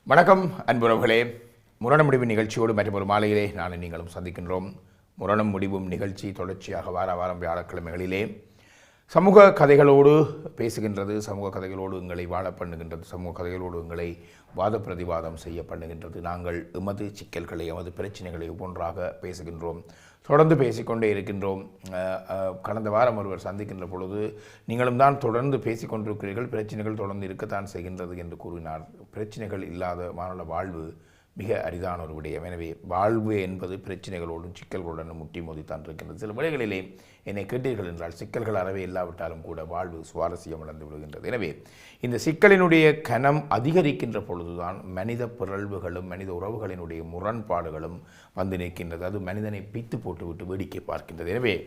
வணக்கம் அன்புறவுகளே, முரணம் முடிவும் நிகழ்ச்சியோடு மற்றும் ஒரு மாலையிலே நான் நீங்களும் சந்திக்கின்றோம். முரணம் முடிவும் நிகழ்ச்சி தொடர்ச்சியாக வாரம் வியாழக்கிழமைகளிலே சமூக கதைகளோடு பேசுகின்றது, சமூக கதைகளோடு எங்களை வாழ பண்ணுகின்றது, சமூக கதைகளோடு எங்களை வாத பிரதிவாதம் செய்ய பண்ணுகின்றது. நாங்கள் எமது சிக்கல்களை, எமது பிரச்சனைகளை ஒவ்வொன்றாக பேசுகின்றோம், தொடர்ந்து பேசிக்கொண்டே இருக்கின்றோம். கடந்த வாரம் ஒருவர் சந்திக்கின்ற பொழுது, நீங்களும் தான் தொடர்ந்து பேசிக்கொண்டிருக்கிறீர்கள், பிரச்சனைகள் தொடர்ந்து இருக்கத்தான் செய்கின்றது என்று கூறினார். பிரச்சனைகள் இல்லாத மானுட வாழ்வு மிக அரிதான ஒரு விடயம். எனவே வாழ்வு என்பது பிரச்சனைகளோடும் சிக்கல்களுடன் முட்டி மோதித்தான் இருக்கின்றது. சில வேளைகளிலே என்னை கேட்டீர்கள் என்றால் சிக்கல்கள் அறவே இல்லாவிட்டாலும் கூட வாழ்வு சுவாரஸ்யம் இழந்து விடுகின்றது. எனவே இந்த சிக்கலினுடைய கனம் அதிகரிக்கின்ற பொழுதுதான் மனித பிறழ்வுகளும் மனித உறவுகளினுடைய முரண்பாடுகளும் வந்து நிற்கின்றது. அது மனிதனை பித்து போட்டுவிட்டு வேடிக்கை பார்க்கின்றது. எனவே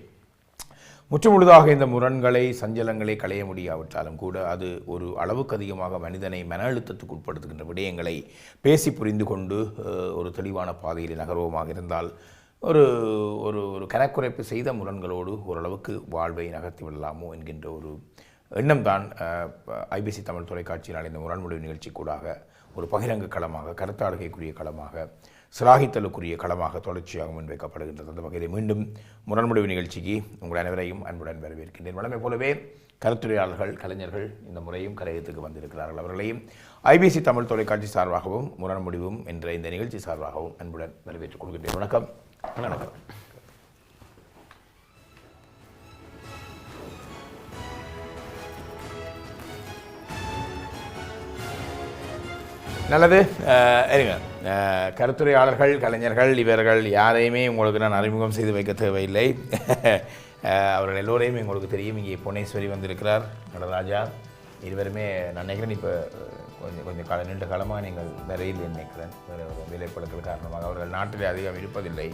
முற்றுமுழுதாக இந்த முரண்களை, சஞ்சலங்களை களைய முடியாவிட்டாலும் கூட அது ஒரு அளவுக்கு அதிகமாக மனிதனை மன அழுத்தத்துக்கு உட்படுத்துகின்ற விடயங்களை பேசி புரிந்து கொண்டு ஒரு தெளிவான பாதையில் நகர்வமாக இருந்தால் ஒரு ஒரு ஒரு கனக்குறைப்பு செய்த முரண்களோடு ஓரளவுக்கு வாழ்வை நகர்த்தி விடலாமோ என்கின்ற ஒரு எண்ணம் தான் ஐபிசி தமிழ் தொலைக்காட்சியினால் இந்த முரண்முடிவு நிகழ்ச்சி கூடாக ஒரு பகிரங்க களமாக, கருத்தாடுகைக்குரிய களமாக, சிலாகித்தலுக்குரிய களமாக தொடர்ச்சியாக முன்வைக்கப்படுகின்றது. அந்த வகையில் மீண்டும் முரண்முடிவு நிகழ்ச்சிக்கு உங்கள் அனைவரையும் அன்புடன் வரவேற்கின்றேன். வழமை போலவே கருத்துரையாளர்கள், கலைஞர்கள் இந்த முறையும் கலையத்துக்கு வந்திருக்கிறார்கள். அவர்களையும் ஐபிசி தமிழ் தொலைக்காட்சி சார்பாகவும் முரண்முடிவும் என்ற இந்த நிகழ்ச்சி சார்பாகவும் அன்புடன் வரவேற்றுக் கொள்கின்றேன். வணக்கம். வணக்கம். நல்லது. இருங்க, கருத்துரையாளர்கள், கலைஞர்கள் இவர்கள் யாரையுமே உங்களுக்கு நான் அறிமுகம் செய்து வைக்க தேவையில்லை. அவர்கள் எல்லோரையும் உங்களுக்கு தெரியும். இங்கே புவனேஸ்வரி வந்திருக்கிறார், நடராஜா. இருவருமே நான் நினைக்கிறேன் இப்போ கொஞ்சம் நீண்ட காலமாக நீங்கள் நிறையில் நினைக்கிறேன். வேலைப்பழுக்கள் காரணமாக அவர்கள் நாட்டிலே அதிகம் இருப்பதில்லை.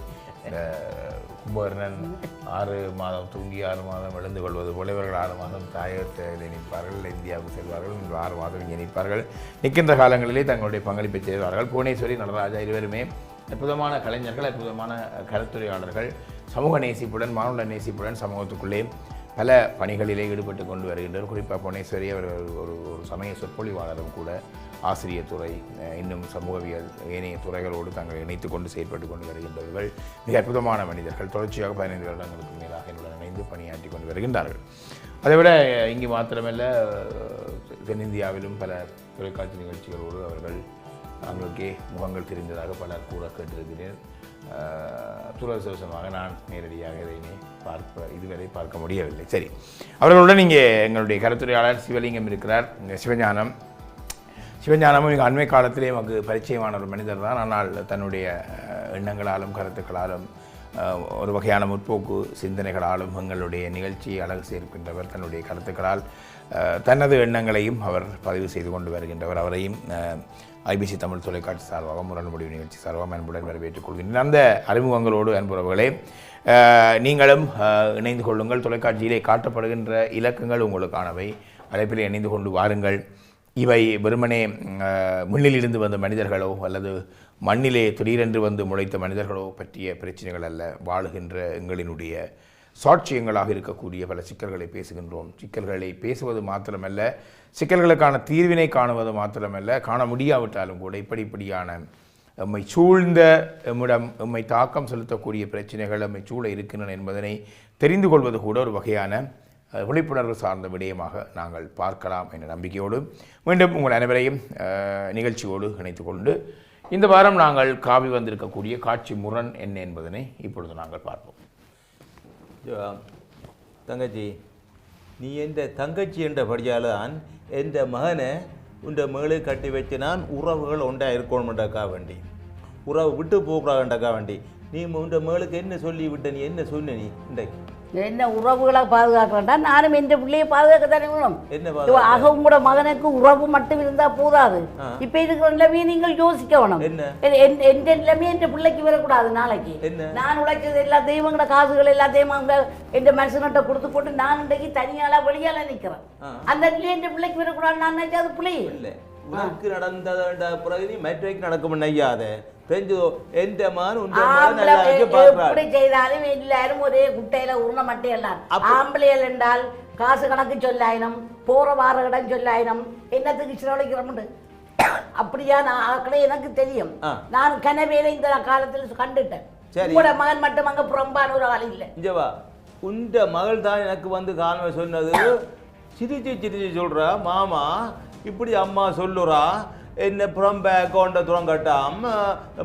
இந்த கும்பகர்ணன் 6 மாதம் தூங்கி 6 மாதம் எழுந்து கொள்வது போல இவர்கள் 6 மாதம் தாயகத்தில் நிற்பார்கள், இந்தியாவுக்கு செல்வார்கள், 6 மாதம் இங்கே நிற்பார்கள். நிற்கின்ற காலங்களிலே தங்களுடைய பங்களிப்பை செய்வார்கள். புவனேஸ்வரி, நடராஜா இருவருமே அற்புதமான கலைஞர்கள், அற்புதமான கருத்துரையாளர்கள், சமூக நேசிப்புடன், மானுட நேசிப்புடன் சமூகத்துக்குள்ளே பல பணிகளிலே ஈடுபட்டு கொண்டு வருகின்றனர். குறிப்பாக புவனேஸ்வரி அவர் ஒரு சமய சொற்பொழிவாளரும் கூட, ஆசிரியர் துறை, இன்னும் சமூகவியல் ஏனைய துறைகளோடு தங்களை இணைத்து கொண்டு செயற்பட்டு கொண்டு வருகின்றவர்கள் மிக அற்புதமான மனிதர்கள். தொடர்ச்சியாக 15 வருடங்களுக்கு மேலாக என்னுடன் இணைந்து பணியாற்றி கொண்டு வருகின்றார்கள். அதைவிட இங்கு மாத்திரமல்ல, தென்னிந்தியாவிலும் பல தொலைக்காட்சி நிகழ்ச்சிகளோடு அவர்கள் அவங்களுக்கே முகங்கள் தெரிந்ததாக பலர் கூட கேட்டிருக்கிறேன். துரதிர்ஷ்டவசமாக நான் நேரடியாக இதையுமே இதுவரை பார்க்க முடியவில்லை. சரி, அவர்களுடன் இங்கே எங்களுடைய கருத்துரையாளர் சிவலிங்கம் இருக்கிறார். சிவஞானமும் மிக அண்மை காலத்திலே நமக்கு பரிச்சயமான ஒரு மனிதர் தான். ஆனால் தன்னுடைய எண்ணங்களாலும் கருத்துக்களாலும் ஒரு வகையான முற்போக்கு சிந்தனைகளாலும் எங்களுடைய நிகழ்ச்சியை அழகு சேர்க்கின்றவர். தன்னுடைய கருத்துக்களால் தனது எண்ணங்களையும் அவர் பதிவு செய்து கொண்டு வருகின்றவர். அவரையும் ஐபிசி தமிழ் தொலைக்காட்சி சார்பாக முரண்முடிவு நிகழ்ச்சி சார்பாக அன்புடன் வரவேற்றுக் கொள்கின்றேன். அந்த அறிமுகங்களோடு அன்புறவுகளே, நீங்களும் இணைந்து கொள்ளுங்கள். தொலைக்காட்சியிலே காட்டப்படுகின்ற இலக்கங்கள் உங்களுக்கானவை. அழைப்பிலே இணைந்து கொண்டு வாருங்கள். இவை வெறுமனே முன்னிலிருந்து வந்த மனிதர்களோ அல்லது மண்ணிலே திடீரென்று வந்து முளைத்த மனிதர்களோ பற்றிய பிரச்சனைகள் அல்ல. வாழுகின்ற எங்களினுடைய சாட்சியங்களாக இருக்கக்கூடிய பல சிக்கல்களை பேசுகின்றோம். சிக்கல்களை பேசுவது மாத்திரமல்ல, சிக்கல்களுக்கான தீர்வினை காணுவது மாத்திரமல்ல, காண முடியாவிட்டாலும் கூட இப்படியான எம்மை சூழ்ந்த எம்மை தாக்கம் செலுத்தக்கூடிய பிரச்சனைகள் எம்மை சூழ இருக்கின்றன என்பதனை தெரிந்து கொள்வது கூட ஒரு வகையான விழிப்புணர்வு சார்ந்த விடயமாக நாங்கள் பார்க்கலாம் என்ற நம்பிக்கையோடு மீண்டும் உங்கள் அனைவரையும் நிகழ்ச்சியோடு இணைத்துக் கொண்டு இந்த வாரம் நாங்கள் காவி வந்திருக்கக்கூடிய காட்சி முரண் என்ன என்பதனை இப்பொழுது நாங்கள் பார்ப்போம். தங்கச்சி, நீ எந்த தங்கச்சி என்ற படியால்தான் எந்த மகனை உண்ட மேலே கட்டி வச்சு நான் உறவுகள் ஒன்றா இருக்கணுமெண்டாக்கா வேண்டி, உறவு விட்டு போகக்கூடாதுண்டாக்கா வேண்டி, நீ உண்ட மேலுக்கு என்ன சொல்லி விட்ட, நீ என்ன சொன்ன, நீ இன்றைக்கு என்ன உறவுகளை பாதுகாக்கிறேன்டா நானும் எந்த பிள்ளையை பாதுகாக்க தானே வேணும். ஆக உங்களோட மகனுக்கு உறவு மட்டும் இருந்தா போதாது. இப்ப இருக்கிற நிலைமையை நீங்கள் யோசிக்க வேணும். எந்த நிலைமையை என் பிள்ளைக்கு வரக்கூடாது. நாளைக்கு நான் உழைச்சது எல்லா தெய்வங்களோட காசுகள் எல்லாத்தையும் என் மனுஷன்கிட்ட கொடுத்து போட்டு நான் இன்றைக்கு தனியால வெளியால நிக்கிறேன். அந்த நிலையை என் பிள்ளைக்கு வரக்கூடாது. நான் நினைச்சா அது பிள்ளை இல்லை. உனக்கு நடந்த பிறகு நீ மற்றவைக்கு நடக்கும் நையாத எப்படி செய்தாலும் எல்லாரும் ஒரே குட்டையில உருண மட்டை எல்லாம் ஆம்பளைகள் என்றால் காசு கணக்கு சொல்லாயினம் போற வார இடம் சொல்லாயினம் என்னத்துக்கு சிரவழிக்கிறோம் அப்படியா நான் எனக்கு தெரியும். நான் கனவேல இந்த காலத்தில் கண்டுட்டேன். உங்களோட மகன் மட்டும் அங்க புறம்பான ஒரு ஆள் இல்லை. உண்ட மகள் தான் எனக்கு வந்து காரணம் சொன்னது. சிரிச்சு சிரிச்சு சொல்ற மாமா இப்படி அம்மா சொல்லுறா என்ன புறம்ப அக்கௌண்ட துறங்கட்டாம்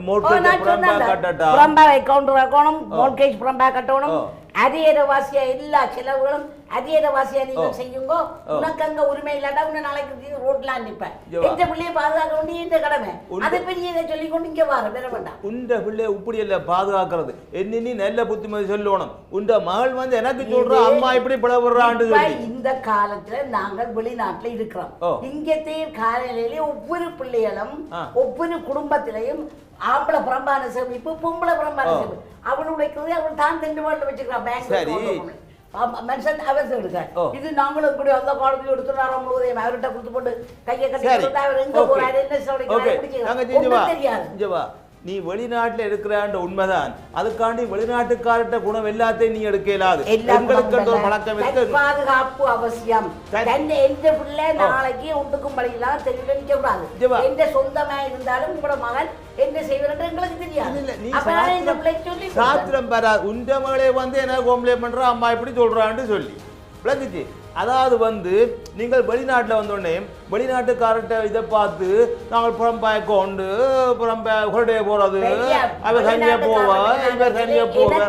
மோட்கேஜ் புறம்ப கட்டட்டாம் புறம்ப அக்கௌண்ட் இருக்கணும் மோட்கேஜ் புறம்ப கட்டணும் அதிகவாசியா எல்லா செலவுகளும் அதிகவாசியா நீங்க செய்யுங்க. உனக்கு அங்க உரிமை இல்லாட்டா உன்ன நாளைக்கு ரோட்ல நிப்பேன். எந்த பிள்ளையை பாதுகாக்க வேண்டிய இந்த கடமை அதை பெரிய சொல்லி கொண்டு இங்க வர பெற வேண்டாம். உண்ட பிள்ளை இப்படி இல்ல பாதுகாக்கிறது என்ன நீ நல்ல புத்திமதி சொல்லணும். உண்ட மகள் வந்து எனக்கு சொல்ற அம்மா இப்படி பிளவுறான்னு சொல்லி இந்த காலத்துல நாங்கள் வெளிநாட்டுல இருக்கிறோம். இங்கத்தே காலையிலேயே ஒவ்வொரு பிள்ளைகளும் ஒவ்வொரு குடும்பத்திலையும் ஆம்பளை புறம்பான சேமிப்பு பொம்பளை புறம்பான சேமிப்பு அவள் உழைக்கிறது அவள் தான் திண்டு வாழ்ல வச்சுக்கிறான். பேங்க் மனுஷன் அவசியம் எடுக்க இது நாங்களும் இப்படி அந்த காலத்துல எடுத்துனாரோம் முழுவதையும் அவர்கிட்ட கொடுத்து போட்டு கையை கட்டி அவர் எங்க போறாரு என்ன தெரியாது. நீ வெளிநாட்டில் இருக்கிறான்ற உண்மைதான். அதுக்காண்டி வெளிநாட்டுக்காரட்ட குணம் எல்லாத்தையும் நீ எடுக்க இயலாது. பாதுகாப்பு அவசியம். எந்த பிள்ளை நாளைக்கு ஒன்றுக்கும் பழியெல்லாம் தெரியல நிக்க கூடாது. எந்த சொந்தமா இருந்தாலும் உங்களோட மகன் என்ன செய்வது எங்களுக்கு தெரியாது. சாத்திரம் பெறாது. உண்ட மகளே வந்து என்ன கம்ப்ளைண்ட் பண்ற அம்மா இப்படி சொல்றான்னு சொல்லி விளக்குச்சு. அதாவது வந்து நீங்கள் வெளிநாட்டில் வந்தோடனே வெளிநாட்டுக்காரர்கிட்ட இதை பார்த்து நாங்கள் புறம்பாய்க்கு உண்டு புறம்பே போறது அவர் தனியா போவா இவர் தனியா போவார்.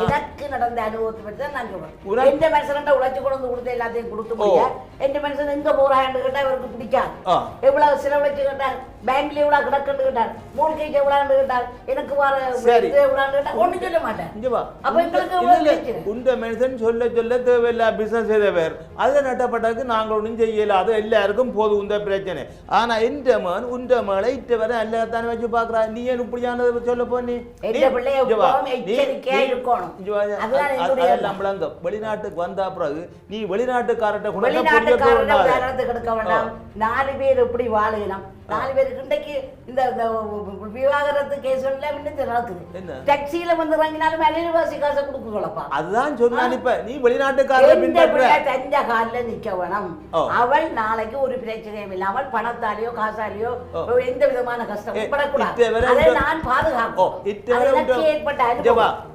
எனக்கு நடந்த அனுபவத்தை பற்றி தான் நான் சொல்றேன். எந்த மனுஷன்ட்ட உழைச்சு கொண்டு கொடுத்து எல்லாத்தையும் கொடுத்து முடியா எந்த மனுஷன் எங்க போறான்னு கேட்டா இவருக்கு பிடிக்காது. எவ்வளவு செலவழிச்சு கேட்டார் பேங்க்ல எவ்வளவு கிடக்குன்னு கேட்டார் மோட்கேஜ் எவ்வளவுன்னு கேட்டார் எனக்கு வர எவ்வளவுன்னு கேட்டார் ஒண்ணு சொல்ல மாட்டேன். அப்ப எங்களுக்கு உண்ட மனுஷன் சொல்ல சொல்ல தேவையில்லை பிசினஸ் செய்தவர் அதை நட்டப்பட்டதுக்கு நாங்கள் ஒன்றும் செய்யல. அது எல்லாருக்கும் போதும் இந்த பிரச்சனை. ஆனா இந்த மகன் உண்ட மகளை இட்ட வரை எல்லாத்தானே வச்சு பாக்குறா. நீ ஏன் இப்படியானது சொல்ல போனி வெளிநாட்டுக்கு வந்த பிறகு நீ வெளிநாட்டுக்காரட்ட வேண்டாம். 4 பேர் எப்படி வாழலாம் 4 பேருக்கு இன்றைக்கு இந்த விவாகரத்து கேஸ்ல நடக்குது. டாக்ஸியில வந்து வாங்கினாலும் அலைவாசி காசை கொடுக்கலப்பா. அதுதான் சொன்னான். இப்ப நீ வெளிநாட்டுக்காரர் தஞ்ச காலில் நிக்க வேணும். அவள் நாளைக்கு ஒரு பிரச்சனையும் இல்லாமல் பணத்தாலேயோ காசாலேயோ எந்த விதமான கஷ்டம் நான் பாதுகாப்போம்.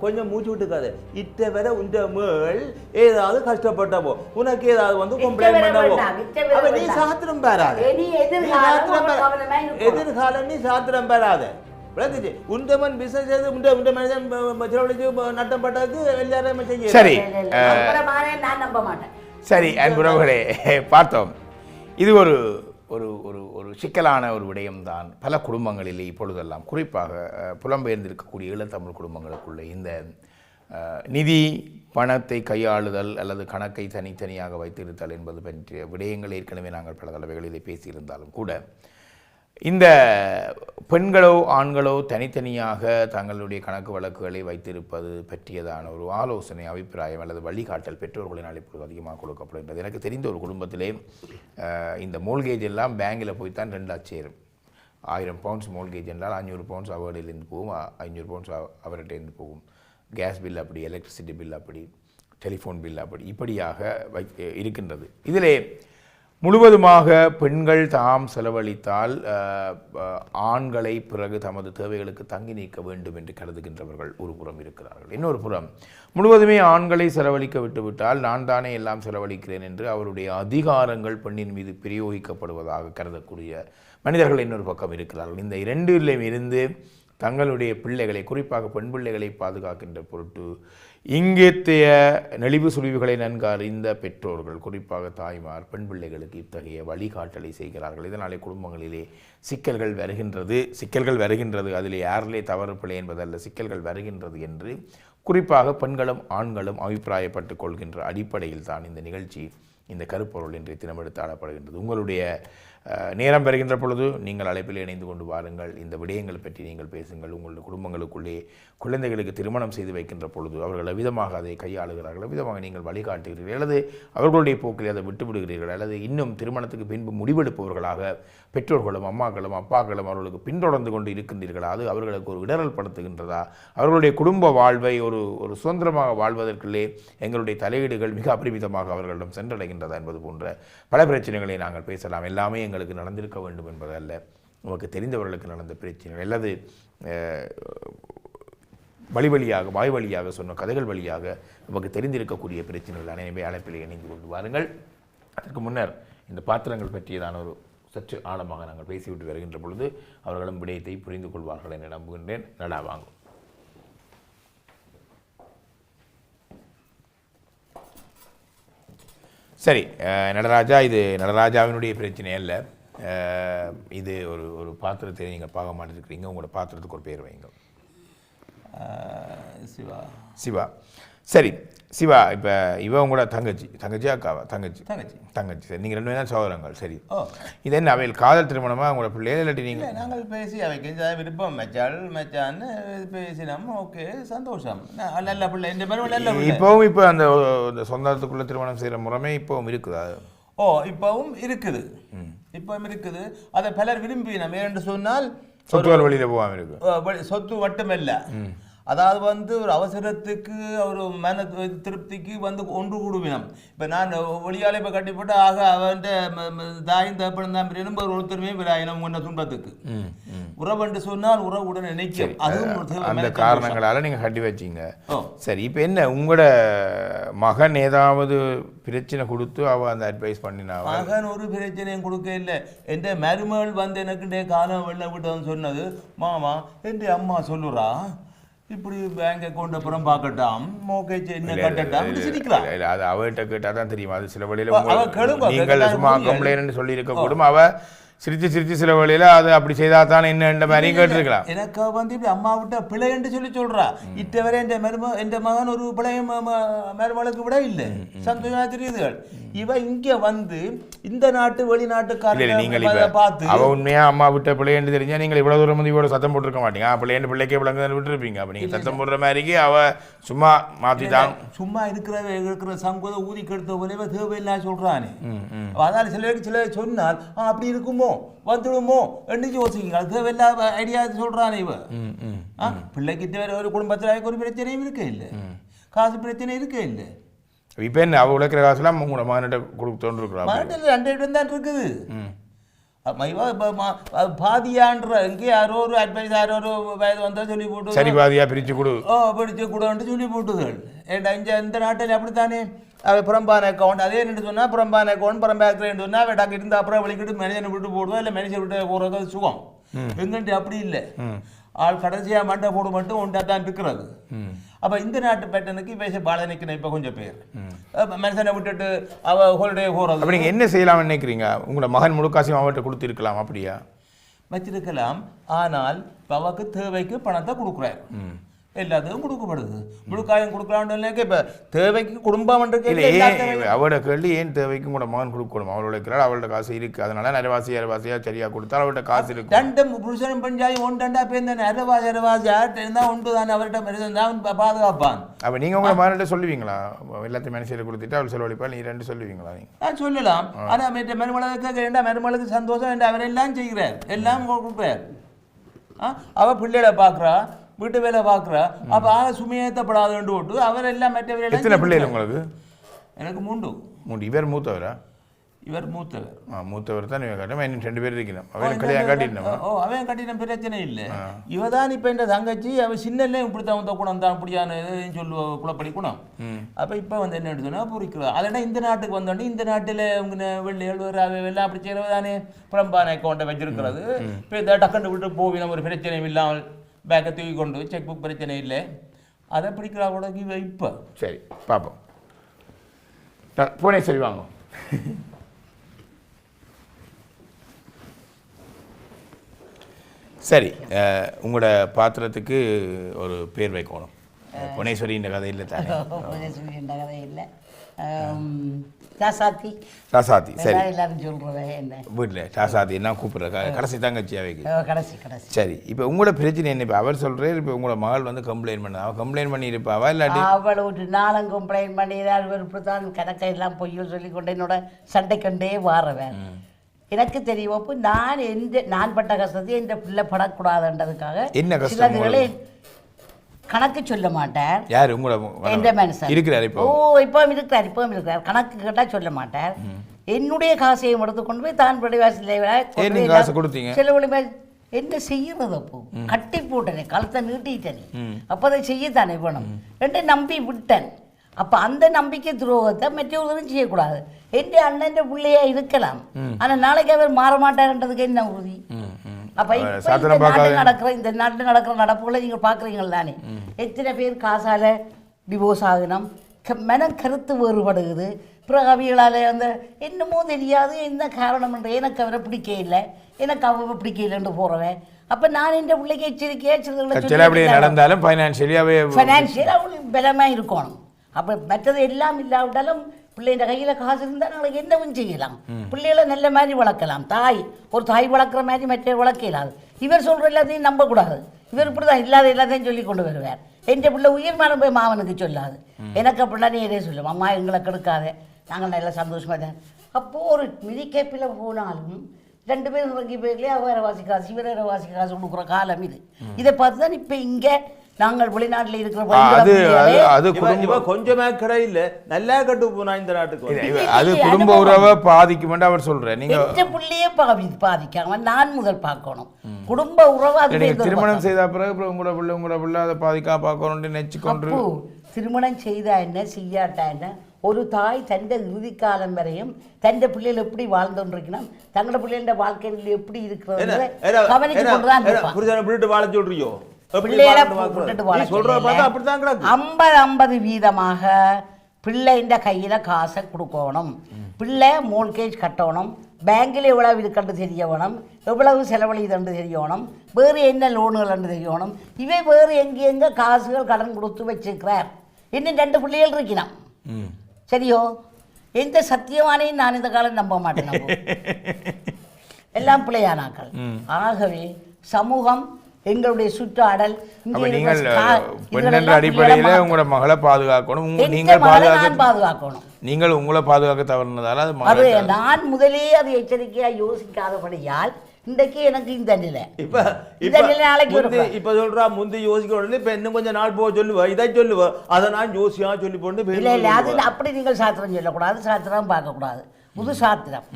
கொஞ்சம் மூச்சு விட்டுக்காது. இத்த வரை உண்ட மேல் ஏதாவது கஷ்டப்பட்டவோ உனக்கு ஏதாவது வந்து கம்ப்ளைண்ட் பண்ணவோ நீ சாத்திரம் பெறாத. எதிர்காலம் நீ சாத்திரம் பெறாத. உண்டமன் பிசினஸ் செய்து உண்ட மனிதன் நட்டம் பட்டதுக்கு எல்லாரும் செய்ய. சரி நான் நம்ப மாட்டேன். சரி அன்புறவுகளே பார்த்தோம். இது ஒரு ஒரு ஒரு ஒரு சிக்கலான ஒரு விடயம்தான். பல குடும்பங்களிலே இப்பொழுதெல்லாம் குறிப்பாக புலம்பெயர்ந்திருக்கக்கூடிய ஈழத்தமிழ் குடும்பங்களுக்குள்ளே இந்த நிதி பணத்தை கையாளுதல் அல்லது கணக்கை தனித்தனியாக வைத்திருத்தல் என்பது பற்றிய விடயங்கள் ஏற்கனவே நாங்கள் பல தடவைகளிலே பேசியிருந்தாலும் கூட இந்த பெண்களோ ஆண்களோ தனித்தனியாக தங்களுடைய கணக்கு வழக்குகளை வைத்திருப்பது பற்றியதான ஒரு ஆலோசனை அபிப்பிராயம் அல்லது வழிகாட்டல் பெற்றோர்களினால் இப்பொழுது அதிகமாக கொடுக்கப்படுகின்றது. எனக்கு தெரிந்த ஒரு குடும்பத்திலே இந்த மோல்கேஜ் எல்லாம் பேங்கில் போய்த்தான் 2 சேரும். 1000 பவுண்ட்ஸ் மோல்கேஜ் என்றால் 500 பவுண்ட்ஸ் அவர்களிலிருந்து போகும், 500 பவுண்ட்ஸ் அவர்கிட்டேருந்து போகும். கேஸ் பில் அப்படி, எலக்ட்ரிசிட்டி பில் அப்படி, டெலிஃபோன் பில் அப்படி இப்படியாக இருக்கின்றது. இதிலே முழுவதுமாக பெண்கள் தாம் செலவழித்தால் ஆண்களை பிறகு தமது தேவைகளுக்கு தங்கி நீக்க வேண்டும் என்று கருதுகின்றவர்கள் ஒரு புறம் இருக்கிறார்கள். இன்னொரு புறம் முழுவதுமே ஆண்களை செலவழிக்க விட்டுவிட்டால் நான் தானே எல்லாம் செலவழிக்கிறேன் என்று அவருடைய அதிகாரங்கள் பெண்ணின் மீது பிரயோகிக்கப்படுவதாக கருதக்கூடிய மனிதர்கள் இன்னொரு பக்கம் இருக்கிறார்கள். இந்த இரண்டிலும் இருந்து தங்களுடைய பிள்ளைகளை குறிப்பாக பெண் பிள்ளைகளை பாதுகாக்கின்ற பொருட்டு இங்கேத்தைய நெளிவு சுழிவுகளை நன்கு அறிந்த பெற்றோர்கள் குறிப்பாக தாய்மார் பெண் பிள்ளைகளுக்கு இத்தகைய வழிகாட்டலை செய்கிறார்கள். இதனாலே குடும்பங்களிலே சிக்கல்கள் வருகின்றது. அதிலே யாரிலே தவறு பிழை என்பதல்ல, சிக்கல்கள் வருகின்றது என்று குறிப்பாக பெண்களும் ஆண்களும் அபிப்பிராயப்பட்டு கொள்கின்ற அடிப்படையில் தான் இந்த நிகழ்ச்சி இந்த கருப்பொருள் இன்றைய தினம் எடுத்தாடப்படுகின்றது. உங்களுடைய நேரம் பெறுகின்ற பொழுது நீங்கள் அழைப்பில் இணைந்து கொண்டு வாருங்கள். இந்த விடயங்களை பற்றி நீங்கள் பேசுங்கள். உங்களுடைய குடும்பங்களுக்குள்ளே குழந்தைகளுக்கு திருமணம் செய்து வைக்கின்ற பொழுது அவர்கள் எவ்விதமாக அதை கையாளுகிறார்கள், எவ்விதமாக நீங்கள் வழிகாட்டுகிறீர்கள், அல்லது அவர்களுடைய போக்கில் அதை விட்டுவிடுகிறீர்கள், அல்லது இன்னும் திருமணத்துக்கு பின்பு முடிவெடுப்பவர்களாக பெற்றோர்களும் அம்மாக்களும் அப்பாக்களும் அவர்களுக்கு பின்தொடர்ந்து கொண்டு இருக்கின்றீர்களா? அது அவர்களுக்கு ஒரு இடரல் படுத்துகின்றதா? அவர்களுடைய குடும்ப வாழ்வை ஒரு சுதந்திரமாக வாழ்வதற்குள்ளே எங்களுடைய தலையீடுகள் மிக அபரிமிதமாக அவர்களிடம் சென்றடைகின்றதா என்பது போன்ற பல பிரச்சனைகளை நாங்கள் பேசலாம். எல்லாமே எங்களுக்கு நடந்திருக்க வேண்டும் என்பதல்ல, நமக்கு தெரிந்தவர்களுக்கு நடந்த பிரச்சனைகள் அல்லது வாய் வழியாக சொன்ன கதைகள் வழியாக நமக்கு தெரிந்திருக்கக்கூடிய பிரச்சனைகள் அனைவருமே அழைப்பில் இணைந்து கொண்டு வாருங்கள். அதற்கு முன்னர் இந்த பாத்திரங்கள் பற்றியதான ஒரு சற்று ஆழமாக நாங்கள் பேசிவிட்டு வருகின்ற பொழுது அவர்களும் விடயத்தை புரிந்து கொள்வார்கள் என நம்புகின்றேன். நடா வாங்கும். சரி நடராஜா, இது நடராஜாவினுடைய பிரச்சனை அல்ல. இது ஒரு பாத்திரத்தை நீங்கள் பார்க்க மாட்டேங்கிறீங்க. உங்களோட பாத்திரத்துக்கு ஒரு பேர் வைங்க. சிவா. சிவா. சரி சிவா, இப்போ இவ உங்களோட தங்கச்சி அக்காவா? தங்கச்சி. சரி, நீங்கள் 2 பேரும் சகோதரங்கள். சரி, இது என்ன அவையில் காதல் திருமணமா உங்களோட பிள்ளைகள் இல்லாட்டி நீங்கள்? நாங்கள் பேசி அவைக்கு விருப்பம் மச்சான்னு பேசினோம். ஓகே, சந்தோஷம், நல்ல பிள்ளை. இந்த பேரும் நல்ல பிள்ளை. இப்போ அந்த சொந்தத்துக்குள்ள திருமணம் செய்கிற முறைமை இப்போவும் இருக்குதா? இப்பவும் இருக்குது. அதை பலர் விரும்பினோம். ஏன்னு சொன்னால் சொத்து வழியில் போகாமல் இருக்கு. சொத்து மட்டுமல்ல, அதாவது ஒரு அவசரத்துக்கு ஒரு மன திருப்திக்கு ஒன்று கூடுவினம். இப்போ நான் ஒளியால் இப்போ கட்டிப்பட்டு ஆக அவன் தாயும் தகப்பனும் தான் பிரியும் ஒருத்தருமே விராயினம் உன்ன துன்பத்துக்கு உறவுன்னு சொன்னால் உறவுடன் நினைக்கும். அதுவும் அந்த காரணங்களால நீங்கள் கட்டி வச்சிங்க. சரி, இப்போ என்ன உங்களோட மகன் ஏதாவது பிரச்சனை கொடுத்து அவள் அந்த அட்வைஸ் பண்ணினா? மகன் ஒரு பிரச்சனையும் கொடுக்க இல்லை. என் மருமகள் எனக்கு காலம் வெள்ள விட்டு சொன்னது, மாமா என் அம்மா சொல்லுறா இப்படி பேங்க் அக்கௌண்ட் அப்புறம் பார்க்கட்டாம், மோகேஜ் என்ன கட்டட்டாம் சிரிக்கலாம். அது அவர்கிட்ட கேட்டால் தான் தெரியும். அது சில வழியில் நீங்கள் சும்மா கம்ப்ளைண்ட் சொல்லி இருக்கக்கூடும். அவ சிரிச்சு சில வழியில் அது அப்படி செய்தா தான் என்ன மாதிரியும் கேட்டுருக்கலாம். எனக்கு இப்படி அம்மா விட்ட பிழை என்று சொல்றா. இட்டவரை என் மகன் ஒரு பிழையும் மருமகளுக்கு விட இல்லை. சந்தோஷமா தெரியுதுகள். இவ இங்க இந்த நாட்டு வெளிநாட்டுக்காரங்க பார்த்து அவ உண்மையா அம்மா விட்ட பிள்ளை என்று தெரிஞ்சா நீங்கள் இவ்வளவு தூரம் இவ்வளோ சத்தம் போட்டுருக்க மாட்டீங்க. பிள்ளைக்கே விளங்குதான் விட்டுருப்பீங்க. அப்ப நீங்க சத்தம் போடுற மாதிரிக்கு அவ சும்மா மாத்திட்டான். சும்மா இருக்கிற சங்கோத ஊதி கெடுத்த போல தேவையில்லா சொல்றானே. அதனால சில சொன்னால் அப்படி இருக்குமோ வந்துடுமோ என்று யோசிங்க. அது தேவையில்லாத ஐடியா சொல்றானே இவ. பிள்ளைக்கிட்ட ஒரு குடும்பத்தில் ஒரு பிரச்சனையும் இருக்க இல்லை, காசு பிரச்சனை இருக்க இல்லை. இப்போ என்ன அவள் உழைக்கிற காசுலாம் உங்களோட மகன்கிட்ட கொடுத்தோன்ருக்குறா? 2 தான் இருக்குது. பாதியான்ற இங்கே யாரோ ஒரு அட்வைஸ் யாரோ ஒரு வயது வந்தால் சொல்லி போட்டு சரி பாதியா பிரித்து கொடுன்னு சொல்லி போட்டுகள். ஏண்டா இந்த நாட்டில் அப்படித்தானே அவள் புறம்பான அக்கௌண்ட் அதே ரெண்டு சொன்னால் புறம்பான அக்கௌண்ட் புறம்பாக்கிறேன்னு சொன்னால் அவள் டாக்டர் இருந்தால் அப்புறம் வலிக்கிட்டு மேனேஜரை விட்டு போடுவோம், இல்லை மேனேஜர் விட்டு போகிறது சுகம். எங்கிட்ட அப்படி இல்லை. ஆள் கடைசியாக மண்டை போடு மட்டும் ஒன்றா தான் இருக்கிறது. அப்போ இந்த நாட்டு பேட்டனுக்கு பேச பால நிற்கணும். இப்போ கொஞ்சம் பேர் மனுஷனை விட்டுட்டு அவள் ஹோலிடே போகிறது. அப்படி நீங்கள் என்ன செய்யலாம்னு நினைக்கிறீங்க? உங்களோட மகன் முழுக்காசியும் அவர்கிட்ட கொடுத்துருக்கலாம், அப்படியா? வச்சிருக்கலாம். ஆனால் அவருக்கு தேவைக்கு பணத்தை கொடுக்குறாரு. எல்லாத்துக்கும் கொடுக்கப்படுது. முழுக்காயம் கொடுக்கலான்னு இப்போ தேவைக்கு குடும்பம் அவரோட கேள்வி ஏன் தேவைக்கும் கூட மகன் கொடுக்கணும்? அவளோட இருக்கிறாள், அவளோட காசு இருக்கு, அதனால அரைவாசியா சரியா கொடுத்தால் அவர்கிட்ட காசு இருக்கு. 2 புருஷனும் பஞ்சாயி 1-2 பேர் தானே அரைவாசி இருந்தால் ஒன்று தானே அவர்கிட்ட பாதுகாப்பான். அப்போ நீங்கள் உங்களை மகன்கிட்ட சொல்லுவீங்களா? எல்லாத்தையும் மனுஷரை கொடுத்துட்டு அவள் செலவழிப்பா, நீ 2 சொல்லுவீங்களா? நான் சொல்லலாம். ஆனால் மருமகளுக்கு மருமகளுக்கு சந்தோஷம் அவரெல்லாம் செய்கிறார், எல்லாம் கொடுக்குறார். அவள் பிள்ளைகளை பார்க்குறா, வீட்டு வேலை பார்க்குறா. அப்போ சுமையேற்றப்படாதுன்னு விட்டு அவர் எல்லாம் மற்றவர்கள். எத்தனை பிள்ளைகள் உங்களுக்கு? எனக்கு 3. இவர் மூத்தவரா? இவர் மூத்தவர். மூத்தவர் தான் இவன் கட்டணும். இன்னும் 2 பேர் இருக்கணும். அவன் கல்யாணம் கட்டிடணும். அவன் கட்டின பிரச்சனை இல்லை. இவ தான் இப்போ இந்த தங்கச்சி அவன் சின்னல்ல இப்படித்தான் குணம் தான் அப்படியான சொல்லுவ குளப்படி குணம். அப்போ இப்போ என்ன சொன்னா புரிக்கிறோம். அதனால் இந்த நாட்டுக்கு வந்தோடனே இந்த நாட்டில் வெள்ளைகள் எல்லாம் அப்படி செய்கிறது தானே புறம்பான அக்கௌண்ட்டை வச்சிருக்கிறது. இப்போ இதை டக்குன்னு விட்டு போவி நம்ம ஒரு பிரச்சனையும் இல்லாமல் பேக்கை தூக்கி கொண்டு செக் புக் பிரச்சனை இல்லை. அதை பிடிக்கிறா கூட இப்போ சரி பார்ப்போம். போனே சரி வாங்க. சரி, உங்களோட பாத்திரத்துக்கு ஒரு பேர் வைக்கணும். புனேஸ்வரியின் கதை இல்லை தானே? புனேஸ்வரியின் கதை இல்லை. ராசாத்தி ராசாத்தி சரி எல்லாரும் சொல்கிறேன் என்ன வீட்டில் ராசாத்தி என்ன கூப்பிட்ற கடைசி தங்கச்சியாவைக்கு கடைசி சரி. இப்போ உங்களோட பிரச்சனை என்ன? இப்போ அவர் சொல்கிறார், இப்போ உங்களோட மகள் வந்து கம்ப்ளைண்ட் பண்ண, அவள் கம்ப்ளைண்ட் பண்ணியிருப்பாவா இல்லாட்டி அவள் ஒரு நாளும் கம்ப்ளைண்ட் பண்ணிடுறாள். இப்படி தான் கணக்கையெல்லாம் பொய்யோ சொல்லிக்கொண்டு என்னோட சண்டை கண்டே வாரவேன். எனக்கு தெரியும் அப்போ நான் பட்ட கஷ்டத்தை என் பிள்ளை படக்கூடாதுன்றதுக்காக என்ன சிலதுகளை கணக்கு சொல்ல மாட்டார். யார் இருக்கிறார்? இப்பவும் இருக்கிறார். கணக்கு கேட்டால் சொல்ல மாட்டார். என்னுடைய காசையும் எடுத்து கொண்டு போய் தான் படிவாசல் செலவழி என்ன செய்யறது? அப்போ கட்டி போட்டனே, கழுத்தை நீட்டிட்டனே, அப்போ அதை செய்யத்தானே வேணும் என்று நம்பி விட்டேன். அப்போ அந்த நம்பிக்கை துரோகத்தை மற்றவர்களும் செய்யக்கூடாது. என் அண்ணன் பிள்ளையா இருக்கலாம், ஆனால் நாளைக்கு அவர் மாற மாட்டார்ன்றதுக்கு என்ன உறுதி? அப்போ இந்த நாட்டில் நடக்கிற நடப்புகளை நீங்கள் பார்க்குறீங்கள் தானே. எத்தனை பேர் காசால் டிவோர்ஸ் ஆகணும், மனம் கருத்து வேறுபடுகிறது. பிறகு அவிகளால் அந்த என்னமோ தெரியாது என்ன காரணம் என்று எனக்கு அவரை பிடிக்க இல்லை, எனக்கு அவரை பிடிக்க இல்லைன்னு போகிறவன். அப்போ நான் என் பிள்ளைக்கு எச்சரிக்கையாக நடந்தாலும் ஃபைனான்சியலாக அவங்களுக்கு பலமாக இருக்கணும். அப்போ மற்றது எல்லாம் இல்லாவிட்டாலும் பிள்ளைங்க கையில் காசு இருந்தால் நாளைக்கு என்னவும் செய்யலாம். பிள்ளைகளை நல்ல மாதிரி வளர்க்கலாம். ஒரு தாய் வளர்க்குற மாதிரி மற்ற வளர்க்கலாது. இவர் சொல்கிற எல்லாத்தையும் நம்பக்கூடாது. இவர் இப்படி தான் இல்லாத எல்லாத்தையும் சொல்லி கொண்டு வருவார். என் பிள்ளை உயிர்மானம் போய் மாவனுக்கு சொல்லாது. எனக்கு அப்படின்னா நீ எதே சொல்லுவோம், அம்மா எங்களை கெடுக்காத, நாங்கள் நல்லா சந்தோஷமாக தான். அப்போது ஒரு மிதிக்கப்பில் போனாலும் 2 பேரும் இறங்கி போய்களே வேறு வாசி காசு இவர வாசி காசு கொடுக்குற காலம் இது. இதை பார்த்து தான் இப்போ இங்கே நாங்கள் வெளிநாட்டில் இருக்கிற கொஞ்சமே கிடையில நல்லா கட்டு போனா இந்த நாட்டுக்கு அது குடும்ப உறவை பாதிக்கும் அவர் சொல்றேன். நீங்க புள்ளையே பாதிக்காம நான் முதல் பார்க்கணும் குடும்ப உறவை. திருமணம் செய்த பிறகு உங்களோட பிள்ளை அதை பாதிக்காம பார்க்கணும் நினைச்சுக்கொண்டு திருமணம் செய்தா என்ன செய்யாட்டா என்ன, ஒரு தாய் தந்த இறுதி காலம் வரையும் தந்த பிள்ளைகள் எப்படி வாழ்ந்தோன்றிருக்கணும், தங்களோட பிள்ளைகளோட வாழ்க்கையில் எப்படி இருக்கிறது கவனிச்சு கொண்டுதான் வாழ சொல்றியோ. 50 வீதமாக பிள்ளைன்ற கையில் காசை கொடுக்கணும். பிள்ளை மோல்கேஜ் கட்டணும், பேங்கில் எவ்வளவு இருக்கண்டு தெரியணும், எவ்வளவு செலவழிதுண்டு தெரியணும், வேறு என்ன லோனுகள் என்று தெரியணும். இவை வேறு எங்கே காசுகள் கடன் கொடுத்து வச்சிருக்கிறார். இன்னும் 2 பிள்ளைகள் இருக்கணும். சரியோ? எந்த சத்தியமானையும் நான் இந்த காலம் நம்ப மாட்டேன். எல்லாம் பிள்ளையானாக்கள். ஆகவே சமூகம் எங்களுடைய சுற்றாடல் அடிப்படையில் உங்களோட மகளை பாதுகாக்கணும். பாதுகாக்கணும். நீங்கள் உங்களை பாதுகாக்க தவறுனதால அது நான் முதலே அது எச்சரிக்கையாக யோசிக்காதபடியால் இன்றைக்கு எனக்கு இந்த நிலை. இப்ப சொல்றா முந்தி யோசிக்க இப்ப இன்னும் கொஞ்சம் நாள் போக சொல்லுவா, இதை சொல்லுவா, அதை நான் யோசியா சொல்லி போட்டு அது அப்படி நீங்கள் சாஸ்திரம் சொல்லக்கூடாது, சாஸ்திரம் பார்க்கக்கூடாது. புது சாத்திரம்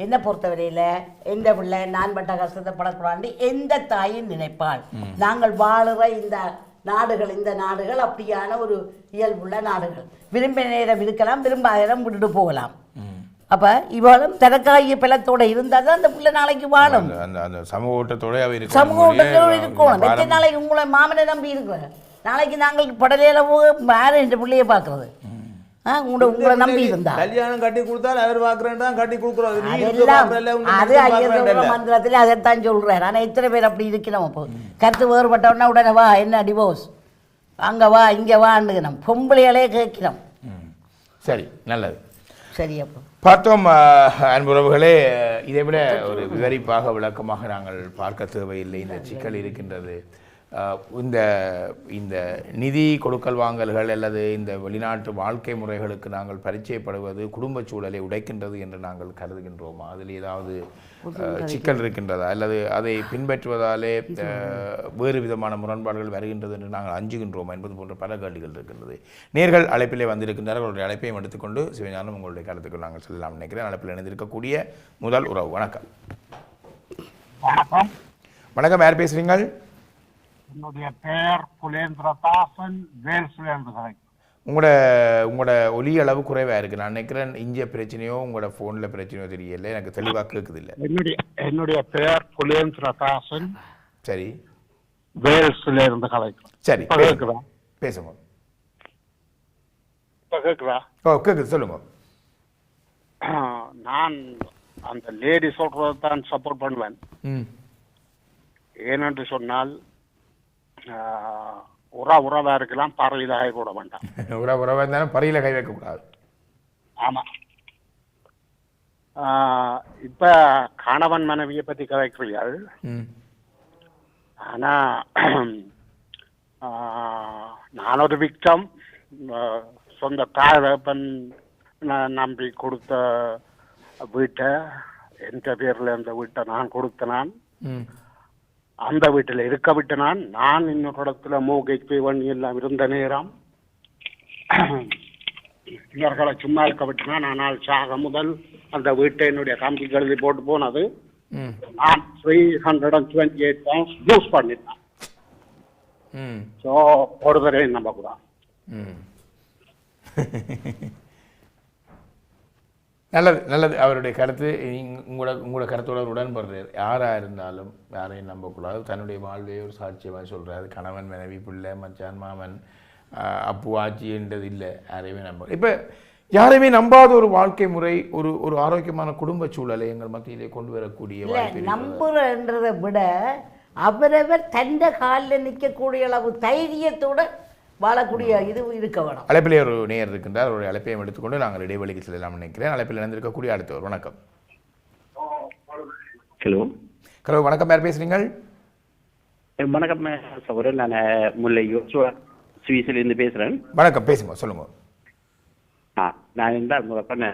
என்னை பொறுத்தவரையில் எந்த பிள்ளை நான் பட்ட கஷ்டத்தை படக்கூடாது எந்த தாயும் நினைப்பாள். நாங்கள் வாழுற இந்த நாடுகள் அப்படியான ஒரு இயல்புள்ள நாடுகள். விரும்ப நேரம் இருக்கலாம், விரும்பாத நேரம் விட்டுட்டு போகலாம். அப்போ இவளும் தனக்காகிய பலத்தோட இருந்தால் தான் அந்த பிள்ளை நாளைக்கு வாழும். சமூக ஓட்டத்தோட இருக்கணும். எத்தனை நாளைக்கு உங்களை மாமனை நம்பி இருக்கிறேன், நாளைக்கு நாங்கள் படலையில போக வேறு இந்த பிள்ளைய பார்க்கறது உங்களை நம்பி இருந்தா கல்யாணம் கட்டி கொடுத்தால் அவர் பார்க்குறேன் கட்டி கொடுக்குறாரு. அது ஐயர் மந்திரத்தில் அதைத்தான் சொல்றாரு. ஆனால் எத்தனை பேர் அப்படி இருக்கணும். அப்போ கருத்து வேறுபட்டோன்னா உடனே வா என்ன டிவோர்ஸ், அங்கே வா இங்கே வான்னு நம்ம பொம்பளையாலே கேட்கிறோம். சரி, நல்லது. சரி, அப்போ பார்த்தோம் அன்புறவுகளே. இதை விட ஒரு விவரிப்பாக விளக்கமாக நாங்கள் பார்க்க தேவையில்லை. இந்த சிக்கல் இருக்கின்றது. இந்த நிதி கொடுக்கல் வாங்கல்கள் அல்லது இந்த வெளிநாட்டு வாழ்க்கை முறைகளுக்கு நாங்கள் பரிச்சயப்படுவது குடும்ப சூழலை உடைக்கின்றது என்று நாங்கள் கருதுகின்றோமா? அதில் ஏதாவது சிக்கல் இருக்கின்றதா அல்லது அதை பின்பற்றுவதாலே வேறு விதமான முரண்பாடுகள் வருகின்றது என்று நாங்கள் அஞ்சுகின்றோமா என்பது போன்ற பல கேள்விகள் இருக்கின்றது. நேர்கள் அழைப்பிலே வந்திருக்கின்றார்கள். அவருடைய அழைப்பையும் எடுத்துக்கொண்டு சிவஞானம் உங்களுடைய கருத்துக்கள் நாங்கள் சொல்லலாம் நினைக்கிறேன். அழைப்பில் இணைந்திருக்கக்கூடிய முதல் உறவு. வணக்கம். வணக்கம், யார் பேசுறீங்கள்? என்னுடைய பெயர் புலேந்திரதாசன், வேல்ஸ்லேருந்து கலைக்கிறேன். உங்களோட ஒலி அளவு குறைவாக இருக்குது. நான் நினைக்கிறேன் இங்கே பிரச்சனையோ உங்களோட ஃபோனில் பிரச்சனையோ தெரியல, எனக்கு தெளிவாக கேட்குது இல்லை. என்னுடைய பெயர் புலேந்திரதாசன். சரி, வேல்ஸ்லேருந்து கலைக்கிறேன். சரி, பேசுங்க. இப்போ கேட்குதா? கேட்குது, சொல்லுங்க. நான் அந்த லேடி சொல்றது தான் சப்போர்ட் பண்ணுவேன். ஏனென்று சொன்னால் உறவா இருக்கலாம், பறையிலாக கூட வேண்டாம். உறவாக இருந்தாலும் பறையில் கை வைக்கக்கூடாது. ஆமாம். இப்போ கணவன் மனைவியை பற்றி கதைக்கிறீர்கள். ஆனால் நான் ஒரு விக்டம். சொந்த தாயப்பன் நம்பி கொடுத்த வீட்டை, எந்த பேரில் அந்த வீட்டை நான் கொடுத்த நான் அந்த வீட்டில் இருக்க விட்டு நான் இன்னொரு இடத்துல மூகைக்கு வண்ணி எல்லாம் இருந்த நேரம் இவர்களை சும்மா இருக்க விட்டுனான். ஆனால் சாக முதல் அந்த வீட்டை என்னுடைய தம்பி எழுதி போட்டு போனது. நான் 328 pounds யூஸ் பண்ணிட்டேன். ஸோ ஒரு தடவை நம்ப கூட நல்லது நல்லது. அவருடைய கருத்து உங்களோட கருத்தோட உடன்படுறாரு. யாராக இருந்தாலும் யாரையும் நம்பக்கூடாது. தன்னுடைய வாழ்வையே ஒரு சாட்சியமாக சொல்கிறாரு. கணவன் மனைவி பிள்ளை மச்சான் மாமன் அப்பு ஆட்சின்றது இல்லை, யாரையுமே நம்ப. இப்போ யாரையுமே நம்பாத ஒரு வாழ்க்கை முறை, ஒரு ஆரோக்கியமான குடும்ப சூழலை எங்கள் மத்தியிலே கொண்டு வரக்கூடிய நம்புறன்றதை விட அவரவர் தந்த காலில் நிற்கக்கூடிய அளவு தைரியத்தோட வாழக்கூடிய இது இருக்க வேணும். அழைப்பிலே ஒரு நேயர் இருக்கின்றார். ஒரு அழைப்பையும் எடுத்துக்கொண்டு நாங்கள் இடைவெளிக்கு செல்லலாம் நினைக்கிறேன். அழைப்பில் இணைந்திருக்கக்கூடிய அடுத்தவர். வணக்கம். ஹலோ ஹலோ வணக்கம். யார் பேசுறீங்கள்? வணக்கம் சகோதரர், நான் முல்லை சுவிஸிலிருந்து பேசுகிறேன். வணக்கம், பேசுங்க, சொல்லுங்க. நான் என்ன பண்ண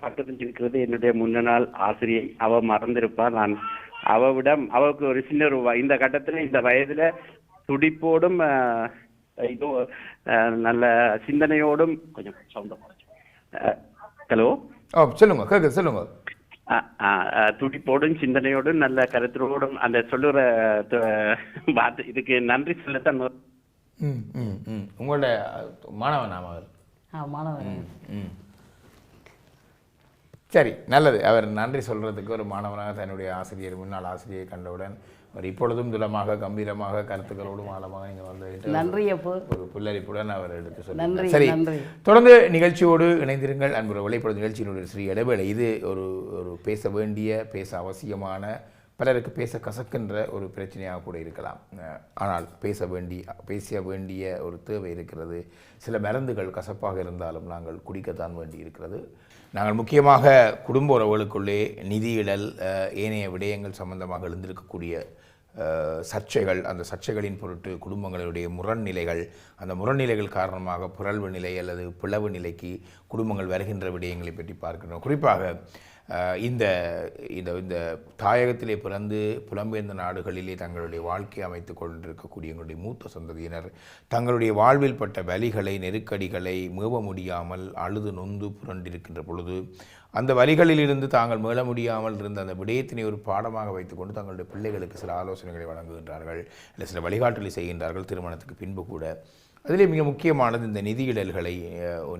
பக்கத்தில் இருக்கிறது என்னுடைய முன்ன நாள் ஆசிரியை. அவ மறந்திருப்பார். நான் அவளுக்கு ஒரு சின்ன இந்த கட்டத்தில் இந்த வயதுல துடிப்போடும் இதோ நல்ல சிந்தனையோடும் கொஞ்சம் சவுண்டம். ஹலோ சொல்லுங்க, கேட்குது, சொல்லுங்க. துடிப்போடும் சிந்தனையோடும் நல்ல கருத்தோடும் அந்த சொல்லுற இதுக்கு நன்றி சொல்லத்தான். உங்களோட மாணவன் அவர். சரி, நல்லது. அவர் நன்றி சொல்றதுக்கு ஒரு மாணவனாக தன்னுடைய ஆசிரியர், முன்னாள் ஆசிரியை கண்டவுடன் அவர் இப்பொழுதும் துலமாக கம்பீரமாக கருத்துக்களோடும் ஆழமாக இங்கே வந்து ஒரு புல்லரிப்புடன் அவர் எடுத்து சொல்லுங்கள். சரி, தொடர்ந்து நிகழ்ச்சியோடு இணைந்திருங்கள் அன்புறவுகளை. இப்பொழுது நிகழ்ச்சியினுடைய ஸ்ரீ இடைவேளை. இது ஒரு பேச வேண்டிய, பேச அவசியமான, பலருக்கு பேச கசக்கின்ற ஒரு பிரச்சனையாக கூட இருக்கலாம். ஆனால் பேச வேண்டிய ஒரு தேவை இருக்கிறது. சில மருந்துகள் கசப்பாக இருந்தாலும் நாங்கள் குடிக்கத்தான் வேண்டி இருக்கிறது. நாங்கள் முக்கியமாக குடும்ப உறவுகளுக்குள்ளே நிதியிடல், ஏனைய விடயங்கள் சம்பந்தமாக எழுந்திருக்கக்கூடிய சர்ச்சைகள், அந்த சர்ச்சைகளின் பொருட்டு குடும்பங்களுடைய முரண்நிலைகள், அந்த முரண்நிலைகள் காரணமாக புரள்வு நிலை அல்லது பிளவு நிலைக்கு குடும்பங்கள் வருகின்ற விடயங்களை பற்றி பார்க்கின்றோம். குறிப்பாக இந்த இந்த தாயகத்திலே பிறந்து புலம்பெயர்ந்த நாடுகளிலே தங்களுடைய வாழ்க்கையை அமைத்து கொண்டிருக்கக்கூடிய எங்களுடைய மூத்த சந்ததியினர் தங்களுடைய வாழ்வில் பட்ட வலிகளை, நெருக்கடிகளை மீள முடியாமல் அழுது நொந்து புரண்டிருக்கின்ற பொழுது அந்த வலிகளிலிருந்து தாங்கள் மீள முடியாமல் இருந்த அந்த விடயத்தினை ஒரு பாடமாக வைத்துக்கொண்டு தங்களுடைய பிள்ளைகளுக்கு சில ஆலோசனைகளை வழங்குகின்றார்கள், இல்லை சில வழிகாட்டலை செய்கின்றார்கள் திருமணத்துக்கு பின்பு கூட. அதிலே மிக முக்கியமானது இந்த நிதியிடல்களை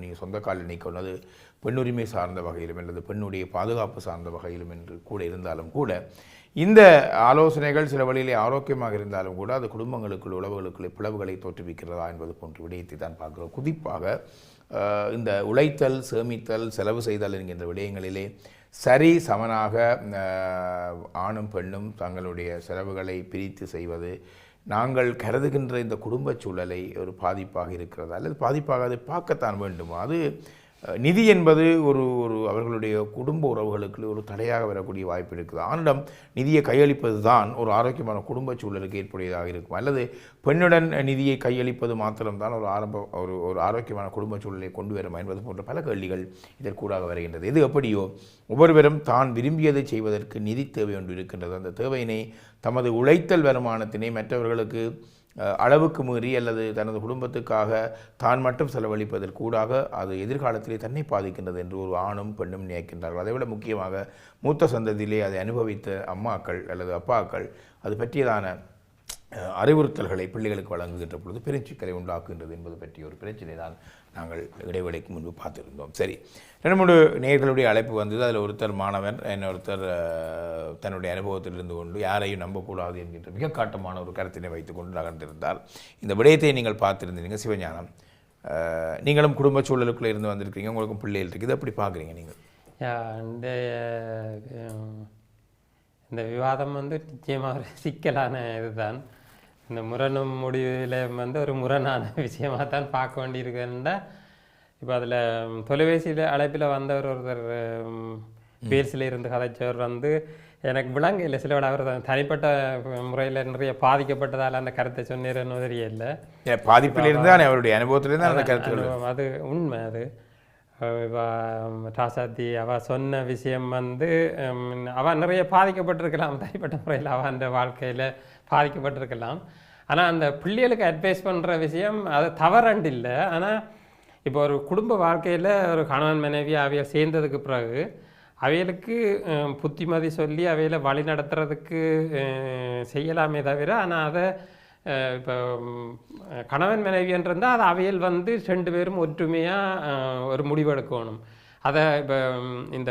நீங்கள் சொந்த காலில் நீக்கொண்டது பெண்ணுரிமை சார்ந்த வகையிலும் அல்லது பெண்ணுடைய பாதுகாப்பு சார்ந்த வகையிலும் என்று கூட இருந்தாலும் கூட இந்த ஆலோசனைகள் சில வழியிலே ஆரோக்கியமாக இருந்தாலும் கூட அது குடும்பங்களுக்குள் உறவுகளுக்குள்ளே பிளவுகளை தோற்றுவிக்கிறதா என்பது போன்ற விடயத்தை தான் பார்க்கிறோம். குறிப்பாக இந்த உழைத்தல், சேமித்தல், செலவு செய்தல் என்கின்ற விடயங்களிலே சரி சமனாக ஆணும் பெண்ணும் தங்களுடைய செலவுகளை பிரித்து செய்வது நாங்கள் கருதுகின்ற இந்த குடும்ப சூழலை ஒரு பாதிப்பாக இருக்கிறதா அல்லது பாதிப்பாக அதை பார்க்கத்தான் வேண்டுமா? அது நிதி என்பது ஒரு அவர்களுடைய குடும்ப உறவுகளுக்கு ஒரு தடையாக வரக்கூடிய வாய்ப்பு இருக்குது. ஆணிடம் நிதியை கையளிப்பது தான் ஒரு ஆரோக்கியமான குடும்ப சூழலுக்கு ஏற்புடையதாக இருக்கும், அல்லது பெண்ணுடன் நிதியை கையளிப்பது மாத்திரம்தான் ஒரு ஆரோக்கியமான குடும்ப சூழலை கொண்டு வரும் என்பது போன்ற பல கேள்விகள் இதற்கூடாக வருகின்றது. இது எப்படியோ ஒவ்வொருவரும் தான் விரும்பியதை செய்வதற்கு நிதி தேவை ஒன்று இருக்கின்றது. அந்த தேவையினை தமது உழைத்தல் வருமானத்தினை மற்றவர்களுக்கு அளவுக்கு மீறி அல்லது தனது குடும்பத்துக்காக தான் மட்டும் செலவழிப்பதற்கூடாக அது எதிர்காலத்திலே தன்னை பாதிக்கின்றது என்று ஒரு ஆணும் பெண்ணும் நினைக்கின்றார்கள். அதைவிட முக்கியமாக மூத்த சந்ததியிலே அதை அனுபவித்த அம்மாக்கள் அல்லது அப்பாக்கள் அது பற்றியதான அறிவுறுத்தல்களை பிள்ளைகளுக்கு வழங்குகின்ற பொழுது பெருஞ்சிக்கலை உண்டாக்குகின்றது என்பது பற்றிய ஒரு பிரச்சனை தான் நாங்கள் இடைவேளைக்கு முன்பு பார்த்திருந்தோம். சரி, 2-3 நேயர்களுடைய அழைப்பு வந்தது. அதில் ஒருத்தர் மாணவர், இன்னொருத்தர் தன்னுடைய அனுபவத்திலிருந்து கொண்டு யாரையும் நம்பக்கூடாது என்கின்ற மிக காட்டமான ஒரு கருத்தினை வைத்துக்கொண்டு நகர்ந்திருந்தார். இந்த விடயத்தை நீங்கள் பார்த்திருந்தீங்க. சிவஞானம், நீங்களும் குடும்ப சூழலுக்குள்ளே இருந்து வந்திருக்கீங்க, உங்களுக்கும் பிள்ளைகள் இருக்குது, எப்படி பார்க்குறீங்க நீங்கள்? இந்த விவாதம் நிச்சயமாக ஒரு சிக்கலான இதுதான். இந்த முரணும் முடிவில் வந்து ஒரு முரணான விஷயமாக தான் பார்க்க வேண்டியிருக்குன்னா இப்போ அதில் தொலைபேசியில் அழைப்பில் வந்தவர் ஒருத்தர் பேல்ஸில் இருந்து கதைச்சவர் வந்து எனக்கு விளங்க இல்லை சில அவர் தனிப்பட்ட முறையில் நிறைய பாதிக்கப்பட்டதால் அந்த கருத்தை சொன்னேன்னு தெரியல பாதிப்பிலிருந்து அவருடைய அனுபவத்திலிருந்து அந்த கருத்து அது உண்மை அது ராசாத்தி அவள் சொன்ன விஷயம் வந்து அவள் நிறைய பாதிக்கப்பட்டிருக்கலாம் தனிப்பட்ட முறையில் அவள் அந்த வாழ்க்கையில் பாதிக்கப்பட்டிருக்கலாம் ஆனால் அந்த பிள்ளைகளுக்கு அட்வைஸ் பண்ணுற விஷயம் அது தவறண்டு இல்லை ஆனால் இப்போ ஒரு குடும்ப வாழ்க்கையில் ஒரு கணவன் மனைவி அவையை சேர்ந்ததுக்கு பிறகு அவைகளுக்கு புத்திமதி சொல்லி அவைகளை வழி நடத்துறதுக்கு செய்யலாமே தவிர ஆனால் அதை இப்போ கணவன் மனைவின்றிருந்தால் அது அவையில் வந்து 2 பேரும் ஒற்றுமையாக ஒரு முடிவெடுக்கணும் அதை இப்போ இந்த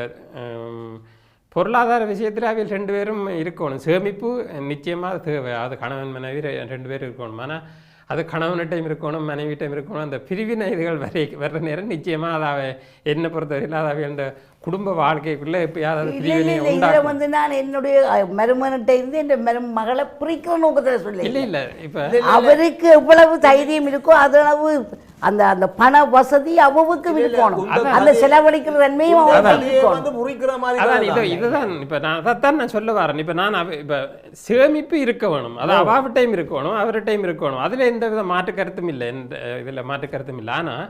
பொருளாதார விஷயத்தில் அவையில் 2 பேரும் இருக்கணும் சேமிப்பு நிச்சயமாக தேவை அது கணவன் மனைவி 2 பேரும் இருக்கணும் ஆனால் அது கணவன்கிட்டையும் இருக்கணும் மனைவிட்டையும் இருக்கணும் அந்த பிரிவினை இதுகள் வர்ற நேரம் நிச்சயமாக அதை என்னை பொறுத்தவரையில் அதை அந்த குடும்ப வாழ்க்கைக்குள்ளே எப்பயாவது இதில் வந்து நான் என்னுடைய மருமன்கிட்ட இருந்து என் மகளை பிரிக்கிற நோக்கத்தில் சொல்லி இல்லை இப்போ அவருக்கு எவ்வளவு தைரியம் இருக்கோ அதளவு அந்த அந்த பண வசதி அவவுக்கு இருக்கணும் அந்த செலவழிக்கிற தன்மையும் இதுதான் இப்போ நான் அதைத்தான் நான் சொல்ல வரேன் இப்போ நான் இப்போ சேமிப்பு இருக்க வேணும் அது அவாவிட்டையும் இருக்கணும் அவர்கிட்டையும் இருக்கணும் அதில் எந்த வித மாற்று கருத்தும் இல்லை எந்த இதில் மாற்று கருத்தும் இல்லை ஆனால்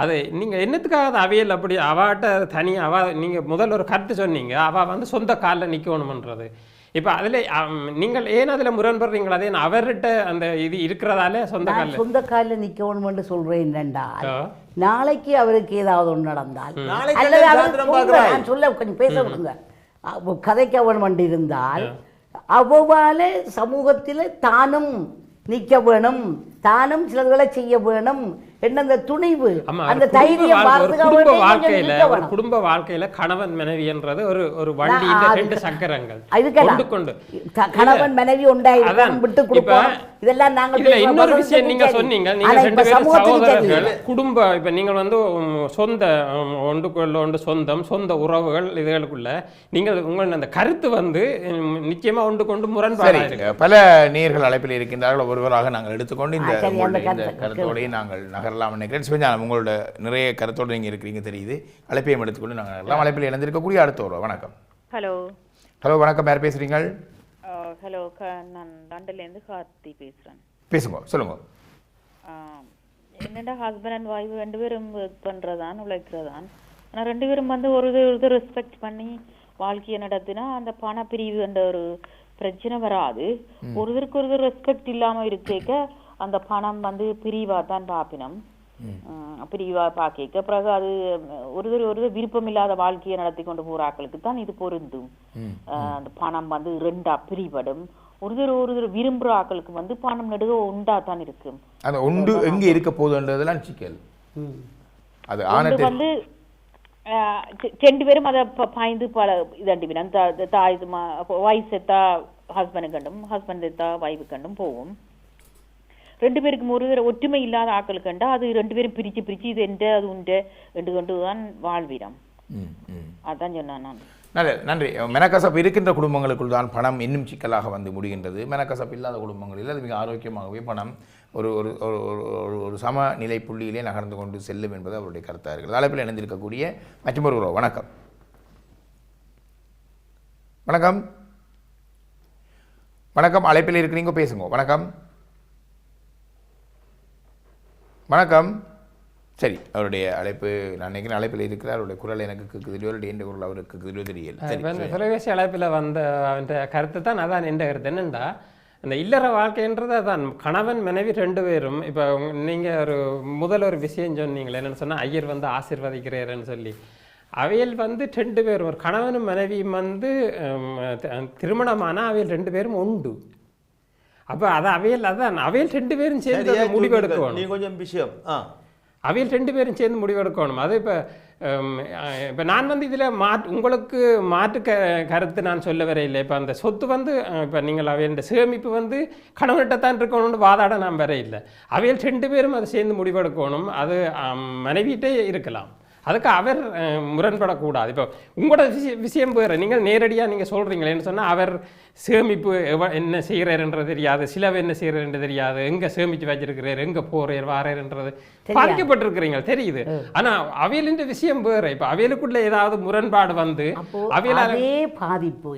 அது நீங்கள் என்னத்துக்காக அவையல் அப்படி அவாட்ட தனி நீங்கள் முதல்ல ஒரு கருத்து சொன்னீங்க அவள் வந்து சொந்த காலில் நிற்கணுமன்றது இப்போ அதில் நீங்கள் ஏன் அதில் முரண்படுறீங்களா அதே அவர்கிட்ட அந்த இது இருக்கிறதால சொந்த காலில் நிற்கணும்னு சொல்கிறேன் என்னென்றால் நாளைக்கு அவருக்கு ஏதாவது ஒன்று நடந்தால் நான் சொல்ல கொஞ்சம் பேச விடுங்க கதைக்கு அவன் வண்டி இருந்தால் அவ்வாறு சமூகத்தில் தானும் நிற்க வேணும் தானும் சிலர்களை செய்ய வேணும் என்ன அந்த துணிவு அந்த தைரியம் குடும்ப வாழ்க்கையில கணவன் மனைவி என்றது ஒரு வண்டி 2 சக்கரங்கள் கொண்டு கணவன் மனைவி உண்டாயிருக்கும் விட்டு கொடுப்போம் இதெல்லாம் நாங்கள் இன்னொரு விஷயம் நீங்க சொன்னீங்க நீங்க 2 பேரும் சகோதரர்கள் குடும்ப இப்ப நீங்கள் வந்து சொந்த ஒன்று சொந்த உறவுகள் இதுகளுக்குள்ள நீங்கள் உங்கள் அந்த கருத்து வந்து நிச்சயமா ஒன்று கொண்டு முரண்பாடு பல நேயர்கள் அழைப்பில் இருக்கின்றார்கள் ஒருவராக நாங்கள் எடுத்துக்கொண்டு இந்த கருத்தோடையே நாங்கள் நகரலாம் நினைக்கிறேன் உங்களோட நிறைய கருத்தோடு நீங்கள் இருக்கிறீங்க தெரியுது அழைப்பையும் எடுத்துக்கொண்டு நாங்கள் நகரலாம் அழைப்பில் இணைந்திருக்கக்கூடிய அடுத்த ஒரு வணக்கம் ஹலோ வணக்கம் யார் பேசுறீங்க ஹலோ நான் லண்டன்லேருந்து கார்த்தி பேசுகிறேன் பேசுங்க சொல்லுங்க என்னடா ஹஸ்பண்ட் அண்ட் ஒய்ஃப் 2 பேரும் ஒர்க் பண்ணுறதான் உழைக்கிறதான் ஆனால் 2 பேரும் வந்து ஒரு ரெஸ்பெக்ட் பண்ணி வாழ்க்கையை நடத்தினா அந்த பண பிரிவு என்ற ஒரு பிரச்சனை வராது ஒருவருக்கு ரெஸ்பெக்ட் இல்லாமல் இருக்கேக்க அந்த பணம் வந்து பிரிவாக தான் பார்ப்பினோம் பிரிவா பார்க்க பிறகு அது ஒரு விருப்பம் இல்லாத வாழ்க்கையை நடத்தி கொண்டு போற ஆக்களுக்கு தான் இது பொருந்தும் அந்த பணம் வந்து 2ஆ பிரிபடும் ஒரு விரும்புற ஆக்களுக்கு வந்து பணம் நடுக உண்டா தான் இருக்கும் அந்த உண்டு எங்க இருக்க போகுதுன்றதெல்லாம் சிக்கல் அது வந்து 2 பேரும் அதை பாய்ந்து பல இதண்டிவினா தாய் வைஃப் செத்தா ஹஸ்பண்ட் கண்டும் ஹஸ்பண்ட் செத்தா வைஃபு கண்டும் போகும் 2 பேருக்கும் ஒரு ஒற்றுமை இல்லாத ஆக்கள் கண்டா அது 2 பேரும் பிரிச்சு இது எந்த அது உண்டு என்று கொண்டுதான் வாழ்விடம் அதான் சொன்னான் நான் நன்றி மெனக்கசப்பு இருக்கின்ற குடும்பங்களுக்குள் தான் பணம் இன்னும் சிக்கலாக வந்து முடிகின்றது மெனக்கசப்பு இல்லாத குடும்பங்களில் அது மிக ஆரோக்கியமாகவே பணம் ஒரு ஒரு ஒரு சமநிலை புள்ளியிலே நகர்ந்து கொண்டு செல்லும் என்பது அவருடைய கருத்தாக இருக்கிறது அழைப்பில் இணைந்திருக்கக்கூடிய மற்றொரு உறவு வணக்கம் வணக்கம் வணக்கம் அழைப்பில் இருக்கிறீங்க பேசுங்க வணக்கம் வணக்கம் சரி அவருடைய அழைப்பு நான் நினைக்கிறேன் அழைப்பில் இருக்கிறார் அவருடைய குரல் எனக்கு தெரியவில்லை என்ற குரல் அவருக்கு தெரியல தொலைபேசி அழைப்பில் வந்த கருத்து தான் அதான் என்ற கருத்து என்னென்னா அந்த இல்லற வாழ்க்கைன்றது அதான் கணவன் மனைவி 2 பேரும் இப்போ நீங்கள் ஒரு விஷயம் சொன்னீங்களே என்னென்னு சொன்னால் ஐயர் வந்து ஆசீர்வதிக்கிறாருன்னு சொல்லி அவையில் வந்து 2 பேரும் ஒரு கணவனும் மனைவியும் வந்து திருமணமான அவையில் 2 பேரும் உண்டு அப்போ அது அவையில் 2 பேரும் சேர்ந்து முடிவெடுக்கணும் நீ கொஞ்சம் விஷயம் அவையில் 2 பேரும் சேர்ந்து முடிவெடுக்கணும் அது இப்போ நான் வந்து இதில் உங்களுக்கு மாற்று கருத்து நான் சொல்ல வரையில்லை இப்போ அந்த சொத்து வந்து இப்போ நீங்கள் அவையில் சேமிப்பு வந்து கணவன்கிட்ட தான் இருக்கணும்னு வாதாட நான் வரையில்லை அவையில் 2 பேரும் அதை சேர்ந்து முடிவெடுக்கணும் அது மனைவிட்டே இருக்கலாம் அதுக்கு அவர் முரண்படக்கூடாது. இப்போ உங்களோட விஷயம் வேறு, நீங்கள் நேரடியாக நீங்கள் சொல்கிறீங்களேன்னு சொன்னால் அவர் சேமிப்பு என்ன செய்கிறாருன்றது தெரியாது, சிலவு என்ன செய்கிறாருன்றது தெரியாது, எங்கே சேமித்து வச்சிருக்கிறார், எங்கே போகிறார் வாராருன்றது பாதிக்கப்பட்டிருக்கிறீங்க தெரியுது. ஆனால் அவையலின் விஷயம் வேறு. இப்போ அவையலுக்குள்ள ஏதாவது முரண்பாடு வந்து அதே பாதிப்பு.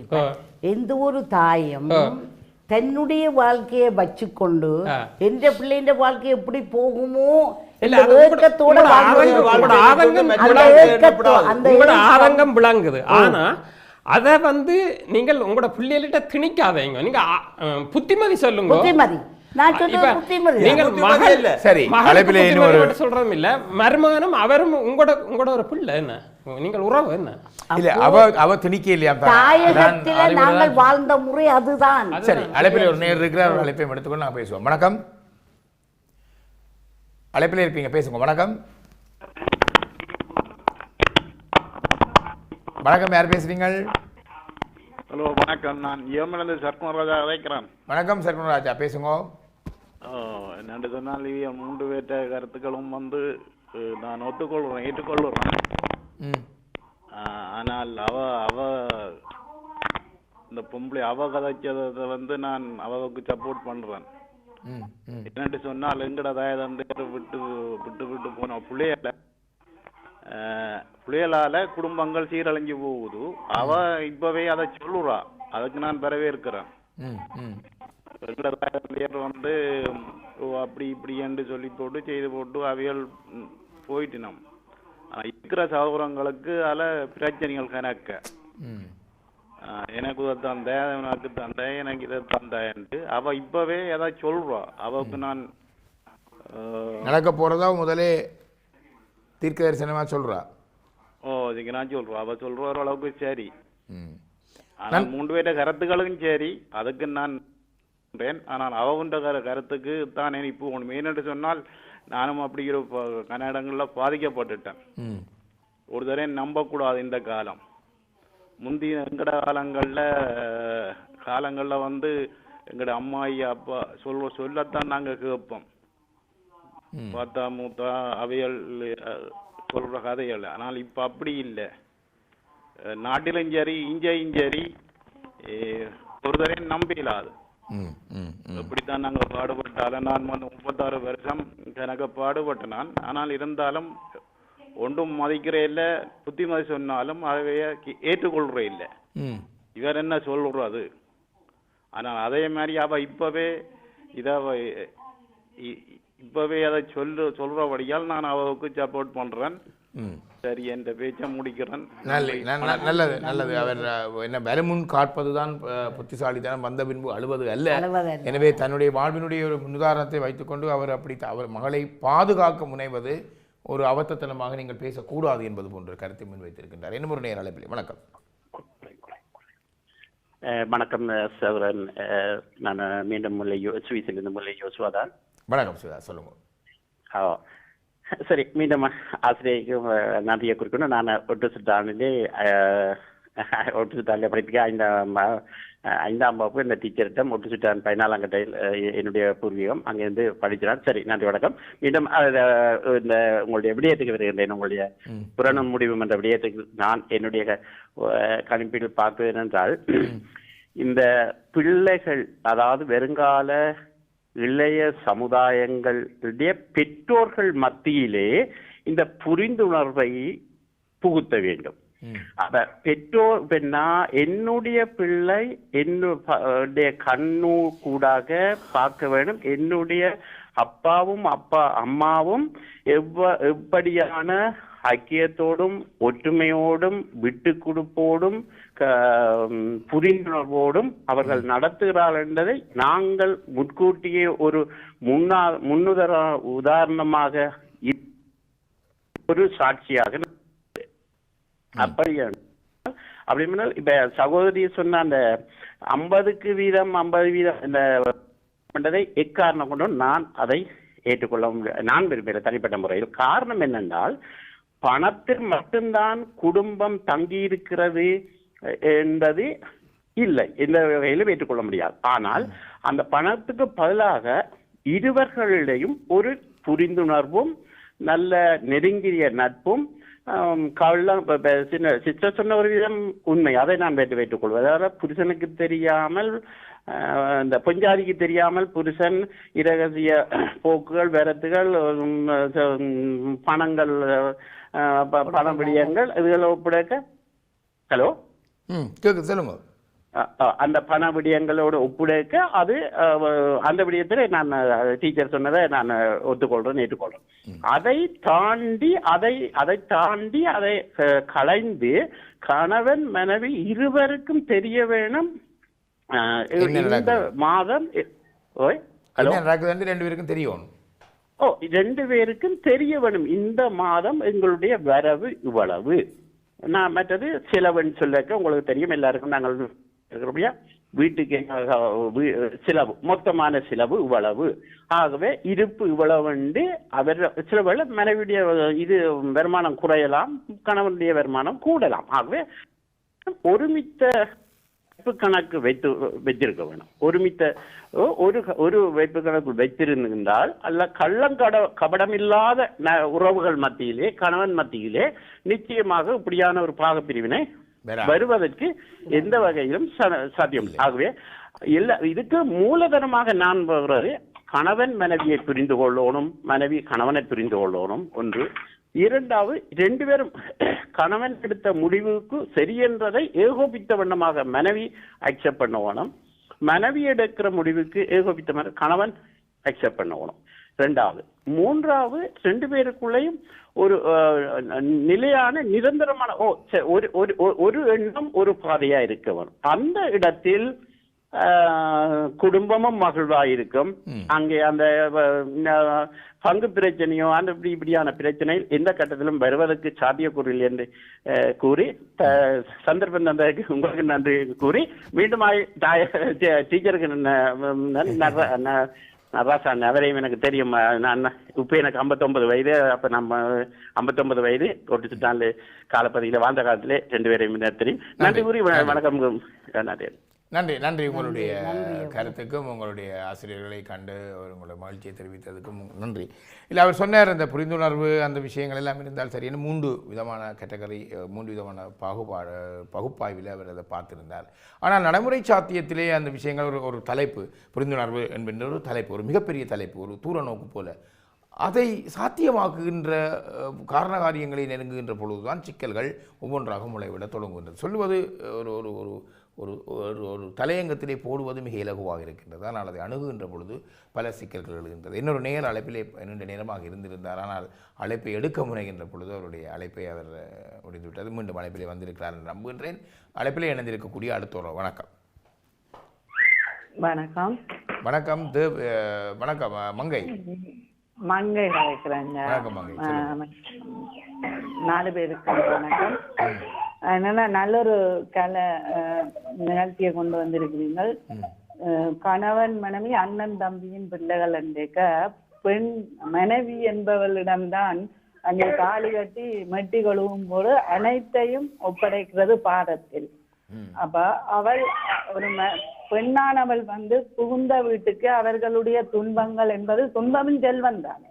எந்த ஒரு தாயும் தன்னுடைய வாழ்க்கையை வச்சுக்கொண்டு எந்த பிள்ளைன்ற வாழ்க்கை எப்படி போகுமோ ஆதங்கம் விளங்குது. ஆனா அதை வந்து நீங்கள் உங்களோட பிள்ளைகிட்ட திணிக்காதீங்க. நீங்க புத்திமதி சொல்லுங்க. சொல்றதும் இல்ல, மருமகனும் அவரும் உங்களோட ஒரு பிள்ளை. என்ன நீங்கள் உறவு என்ன இல்ல அவ திணிக்க இல்லையா? தாயகத்தில் நாங்கள் வாழ்ந்த முறை அதுதான். சரி, அழைப்பில் ஒரு நேர் இருக்கிறார், ஒரு அழைப்பையும் எடுத்துக்கொண்டு நாங்கள் பேசுவோம். வணக்கம், அழைப்பில் இருப்பீங்க, பேசுங்க. வணக்கம். வணக்கம், யார் பேசுறீங்க? ஹலோ வணக்கம், நான் யோமனது சர்க்குணராஜா அழைக்கிறேன். வணக்கம் சர்க்குணராஜா, பேசுங்க. என்னென்று சொன்னால் மூன்று பேற்ற கருத்துக்களும் வந்து நான் ஒத்துக்கொள்கிறேன், ஏற்றுக்கொள்கிறேன். ஆனால் அவ இந்த பொம்பளை அவ கதைச்சதை வந்து நான் அவளுக்கு சப்போர்ட் பண்றேன். என்னென்று சொன்னால் எங்கட தாயதந்தையர் விட்டு விட்டு விட்டு போன புள்ளையலால குடும்பங்கள் சீரழிஞ்சு போகுது. அவ இப்பவே அதை சொல்லுறா, அதுக்கு நான் வரவேற்கிறேன். வந்து அப்படி இப்படி என்று சொல்லி போட்டு செய்து போட்டு அவைகள் போயிட்டினோம். இருக்கிற சகோதரங்களுக்கு அதில் பிரச்சனைகள் கணக்க எனக்கு இதை தந்த, எனக்கு தந்த, எனக்கு இதை தந்தேன்ட்டு அவ இப்பவே ஏதாவது சொல்றா. அவக்கு நான் நடக்க போறதா முதலே தீர்க்க தரிசனமா சொல்றா. இதுக்கு நான் சொல்றேன், அவ சொல்ற ஓரளவுக்கு சரி. ஆனால் மூன்று பேர கருத்துக்களும் சரி, அதுக்கு நான் ஆனால் அவன்ற கருத்துக்கு தான் இப்போ ஒன்று ஏன்னு சொன்னால் நானும் அப்படிங்கிற கன்னடங்கள்ல பாதிக்கப்பட்டுட்டேன். ஒரு தடவை நம்பக்கூடாது. இந்த காலம் முந்தைய எங்கட காலங்கள்ல வந்து எங்கட அம்மாயி அப்பா சொல்லத்தான் நாங்க கேட்போம். பார்த்தா மூத்தா அவையல் சொல்ற கதைகள். ஆனால் இப்ப அப்படி இல்லை. நாட்டிலும் சரி இஞ்சையும் சரி ஒரு தடவை நம்பிடாது. இப்படித்தான் நாங்கள் பாடுபட்டாலும் நான் வந்து 36 வருஷம் எனக்கு பாடுபட்ட நான். ஆனால் இருந்தாலும் ஒன்றும் மதிக்கிற இல்லை, புத்திமதி சொன்னாலும் அதைய ஏற்றுக்கொள்ற இல்லை. இவர் என்ன சொல்றது? ஆனால் அதே மாதிரி அவ இப்பவே அதை சொல்றபடியால் நான் அவருக்கு சப்போர்ட் பண்றேன். சரி, என்ற பேச்சை முடிக்கிறேன். நல்லது நல்லது. அவர் என்ன வருமுன் காட்பதுதான் புத்திசாலித்தனம், வந்த பின்பு அழுவது அல்ல. எனவே தன்னுடைய வாழ்வினுடைய ஒரு முன்னுதாரணத்தை வைத்துக்கொண்டு அவர் மகளை பாதுகாக்க முனைவது ஒரு அவத்தத்தனமாக நீங்கள் பேசக்கூடாது என்பது போன்ற கருத்தை முன்வைத்திருக்கின்றார். என்ன ஒரு நேர அழைப்பில். வணக்கம். வணக்கம் சகோதரன், நான் மீண்டும் சுவிஸிலிருந்து முல்லை யோசுவாதான். வணக்கம் சுதா, சொல்லுங்க. சரி, மீண்டும் ஆசிரியருக்கு நன்றியை குறிக்கணும். நான் ஒட்டுசுத்தானிலே படிப்பிக்க 5ஆம் வகுப்பு இந்த டீச்சர்கிட்ட ஒட்டுசுட்டான் 14ஆம் கட்டையில் என்னுடைய பூர்வீகம், அங்கேருந்து படிக்கிறான். சரி, நன்றி, வணக்கம். மீண்டும் இந்த உங்களுடைய விடயத்துக்கு வருகின்றேன். உங்களுடைய முரணம் முடிவும் என்ற விடயத்துக்கு நான் என்னுடைய கணிப்பில் பார்ப்பது என்றால், இந்த பிள்ளைகள், அதாவது வருங்கால இளைய சமுதாயங்களுடைய பெற்றோர்கள் மத்தியிலே இந்த புரிந்துணர்வை புகுத்த வேண்டும். பெற்றோர் என்னுடைய பிள்ளை என்னுடைய கண்ணு கூடாக பார்க்க வேண்டும். என்னுடைய அப்பாவும் அம்மாவும் எப்படியான ஐக்கியத்தோடும் ஒற்றுமையோடும் விட்டு கொடுப்போடும் புரிந்துணர்வோடும் அவர்கள் நடத்துகிறார்கள் என்பதை நாங்கள் முன்கூட்டியே ஒரு உதாரணமாக ஒரு சாட்சியாக அப்படி இப்ப சகோதரி சொன்ன அந்த 50% இந்த எக்காரணம் கொண்டும் நான் அதை ஏற்றுக்கொள்ள முடியாது. நான் விரும்புகிற தனிப்பட்ட முறையில் காரணம் என்னென்றால், பணத்தில் மட்டும்தான் குடும்பம் தங்கி இருக்கிறது என்பது இல்லை, எந்த வகையிலும் ஏற்றுக்கொள்ள முடியாது. ஆனால் அந்த பணத்துக்கு பதிலாக இருவர்களிடையும் ஒரு புரிந்துணர்வும் நல்ல நெருங்கிய நட்பும் கள்ளம் சிஸ்டர் சொன்ன ஒரு விதம் உண்மை, அதை நான் வைத்துக் கொள்வது. அதாவது புருஷனுக்கு தெரியாமல் இந்த பொஞ்சாதிக்கு தெரியாமல் புருஷன் இரகசிய போக்குகள், வரத்துகள், பணங்கள், பண விடயங்கள் இதுகளை ஒப்படைக்க ஹலோ சொல்லுங்க அந்த பண விடயங்களோடு ஒப்புடைக்க அது அந்த விடயத்தில் நான் டீச்சர் சொன்னதை நான் ஒத்துக்கொள்றேன், ஏற்றுக்கொள்றேன். அதை தாண்டி அதை களைந்து கணவன் மனைவி இருவருக்கும் தெரிய வேணும். இந்த மாதம் ரெண்டு பேருக்கும் தெரியணும். ரெண்டு பேருக்கும் தெரிய வேணும் இந்த மாதம் எங்களுடைய வரவு இவ்வளவு. நான் மற்றது செலவுன்னு சொல்லக்க உங்களுக்கு தெரியும், எல்லாருக்கும் நாங்கள் வீட்டுக்கு செலவு மொத்தமான செலவு இவ்வளவு, ஆகவே இருப்பு இவ்வளவு. அவர் சில வேளை மனைவியுடைய இது வருமானம் குறையலாம், கணவனுடைய வருமானம் கூடலாம். ஆகவே ஒருமித்த கணக்கு வைத்திருக்க வேணும். ஒருமித்த ஒரு வைப்பு கணக்கு வைத்திருந்தால் அல்ல கள்ளம் கபடமில்லாத உறவுகள் மத்தியிலே, கணவன் மத்தியிலே நிச்சயமாக இப்படியான ஒரு பாகப்பிரிவினை வருவதற்கு எந்த வகையிலும் சாத்தியம். ஆகவே இதுக்கு மூலதனமாக நான் வருவது கணவன் மனைவியை புரிந்து கொள்ளணும், மனைவி கணவனை புரிந்து கொள்ளணும் ஒன்று. இரண்டாவது, ரெண்டு பேரும் கணவன் எடுத்த முடிவுக்கு சரியென்றதை ஏகோபித்த வண்ணமாக மனைவி அக்செப்ட் பண்ண வேணும், மனைவி எடுக்கிற முடிவுக்கு ஏகோபித்த கணவன் அக்செப்ட் பண்ண வேணும். ரெண்டாவது. மூன்றாவது, ரெண்டு பேருக்குள்ளேயும் ஒரு நிலையான நிரந்தரமான ஒரு எண்ணம், ஒரு பாதையா இருக்க வேணும். அந்த இடத்தில் குடும்பமும் மகிழ்வாயிருக்கும். அங்கே அந்த பங்கு பிரச்சனையோ அந்த இப்படியான பிரச்சனை எந்த கட்டத்திலும் வருவதற்கு சாத்தியக்கூறில்லை என்று கூறி சந்தர்ப்பம் தந்ததுக்கு உங்களுக்கு நன்றி கூறி மீண்டும் டீச்சருக்கு நராசான் அவரையும் எனக்கு தெரியும். நான் இப்போ எனக்கு 59 வயது. அப்போ நம்ம 59 வயது கொட்டுச்சுட்டான் காலப்பதியில் வாழ்ந்த காலத்திலே ரெண்டு பேரையும் தெரியும். நன்றி கூறி வணக்கம். நன்றி. நன்றி உங்களுடைய கருத்துக்கும் உங்களுடைய ஆசிரியர்களை கண்டு உங்களுடைய மகிழ்ச்சியை தெரிவித்ததுக்கும் நன்றி. இல்லை, அவர் சொன்னார் அந்த புரிந்துணர்வு அந்த விஷயங்கள் எல்லாம் இருந்தால் சரி. 3 விதமான கேட்டகரி, 3 விதமான பகுப்பாய்வில் அவர் அதை பார்த்திருந்தார். ஆனால் நடைமுறை சாத்தியத்திலே அந்த விஷயங்கள் ஒரு தலைப்பு, புரிந்துணர்வு என்கின்ற ஒரு தலைப்பு, ஒரு மிகப்பெரிய தலைப்பு, ஒரு தூர நோக்கு போல அதை சாத்தியமாக்குகின்ற காரண காரியங்களை நெருங்குகின்ற பொழுதுதான் சிக்கல்கள் ஒவ்வொன்றாக முளைவிட தொடங்குகின்றது. சொல்லுவது ஒரு ஒரு ஒரு ஒரு தலையங்கத்திலே போடுவது மிக இலகுவாக இருக்கின்றது. ஆனால் அதை அணுகுகின்ற பொழுது பல சிக்கல்கள் எழுகின்றது. இன்னொரு நேர் அழைப்பிலே 2 நேரமாக இருந்திருந்தார். ஆனால் அழைப்பை எடுக்க முனைகின்ற பொழுது அவருடைய அழைப்பை அவர் முடிந்துவிட்டது. மீண்டும் அழைப்பிலே வந்திருக்கிறார் என்று நம்புகின்றேன். அழைப்பிலே இணைந்திருக்கக்கூடிய அடுத்த ஒரு வணக்கம். வணக்கம். வணக்கம். வணக்கம் மங்கை. மங்கை அழைக்கிறேங்க. வணக்கம் மங்கை. 4 பேருக்கு வணக்கம். அதனால நல்ல ஒரு கலை நிகழ்ச்சியை கொண்டு வந்திருக்கிறீர்கள். கணவன் மனைவி அண்ணன் தம்பியின் பிள்ளைகள் என்றேக்க பெண் மனைவி என்பவளிடம்தான் அங்கே தாலி கட்டி மெட்டி கழுவும் போது அனைத்தையும் ஒப்படைக்கிறது பாதத்தில். அப்ப அவள் ஒரு பெண்ணானவள் புகுந்த வீட்டுக்கு அவர்களுடைய துன்பங்கள் என்பது துன்பமும் செல்வம் தானே.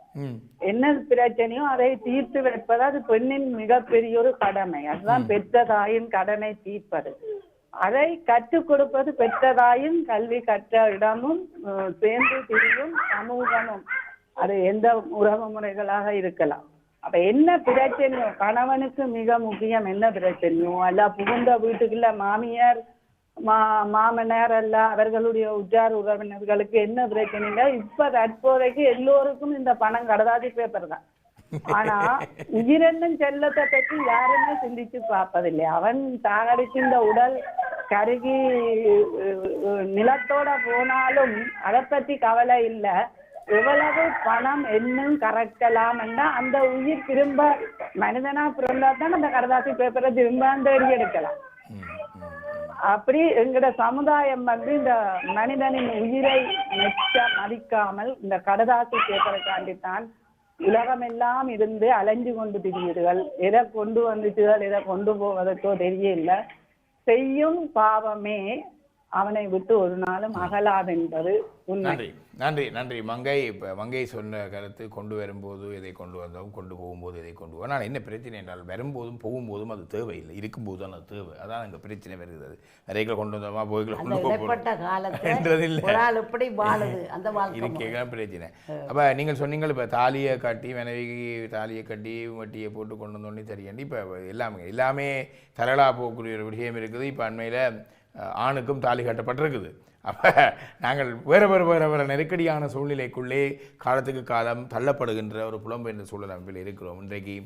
என்ன பிரச்சனையோ அதை தீர்த்து வைப்பது அது பெண்ணின் மிகப்பெரிய ஒரு கடமை. அதுதான் பெற்ற தாயின் கடனை தீர்ப்பது. அதை கற்றுக் கொடுப்பது பெற்ற தாயும் கல்வி கற்ற இடமும் சேர்ந்து திரியும் சமூகமும், அது எந்த உறவு முறைகளாக இருக்கலாம். அப்ப என்ன பிரச்சனையோ கணவனுக்கு மிக முக்கியம், என்ன பிரச்சனையோ அல்ல புகுந்த வீட்டுக்குள்ள மாமியார் மாமனார் அல்ல அவர்களுடைய உற்றார் உறவினர்களுக்கு என்ன பிரச்சனை இல்லை. இப்ப தற்போதைக்கு எல்லோருக்கும் இந்த பணம் கடதாசி பேப்பர் தான். ஆனா உயிரென்னும் செல்லத்தை பற்றி யாருமே சிந்திச்சு பார்ப்பதில்லை. அவன் தாகடிக்கின்ற உடல் கருகி நிலத்தோட போனாலும் அதை பற்றி கவலை இல்லை. எவ்வளவு பணம் என்னும் கறக்கலாம் என்றா அந்த உயிர் திரும்ப மனிதனா பிறந்தா தான் அந்த கடதாசி பேப்பரை திரும்ப தேடி எடுக்கலாம். அப்படி எங்கட சமுதாயம் இந்த மனிதனின் உயிரை மதிக்காமல் இந்த கடதாசி பேப்பரைக்காண்டித்தான் உலகமெல்லாம் இருந்து அலைஞ்சு கொண்டு திரியுதுகள். எதை கொண்டு வந்துச்சுகள், எதை கொண்டு போவதற்கோ தெரியல. செய்யும் பாவமே அவனை விட்டு ஒரு நாளும் அகலாதென்பது உண்மை. நன்றி நன்றி நன்றி மங்கை. இப்போ மங்கை சொன்ன கருத்து கொண்டு வரும்போது எதை கொண்டு வந்தோம், கொண்டு போகும்போது எதை கொண்டு போவோம். ஆனால் என்ன பிரச்சனை என்றால் வரும்போதும் போகும்போதும் அது தேவையில்லை, இருக்கும்போது தான் அது தேவை. அதான் அங்கே பிரச்சனை வருகிறது. நிறைய கொண்டு வந்தோமா போய்களை கொண்டு போகிறதுக்கே பிரச்சனை. அப்போ நீங்கள் சொன்னீங்கள் இப்போ தாலியை கட்டி மனைவிக்கு தாலியை கட்டி வட்டியை போட்டு கொண்டு வந்தோன்னே சரியாண்டி இப்போ எல்லாமே தரலாக போகக்கூடிய ஒரு விஷயம் இருக்குது. இப்போ அண்மையில் ஆணுக்கும் தாலி கட்டப்பட்டிருக்குது. அப்போ நாங்கள் வேறு நெருக்கடியான சூழ்நிலைக்குள்ளே காலத்துக்கு காலம் தள்ளப்படுகின்ற ஒரு புலம்பெயர்ந்த சூழல் அமைப்பில் இருக்கிறோம். இன்றைக்கு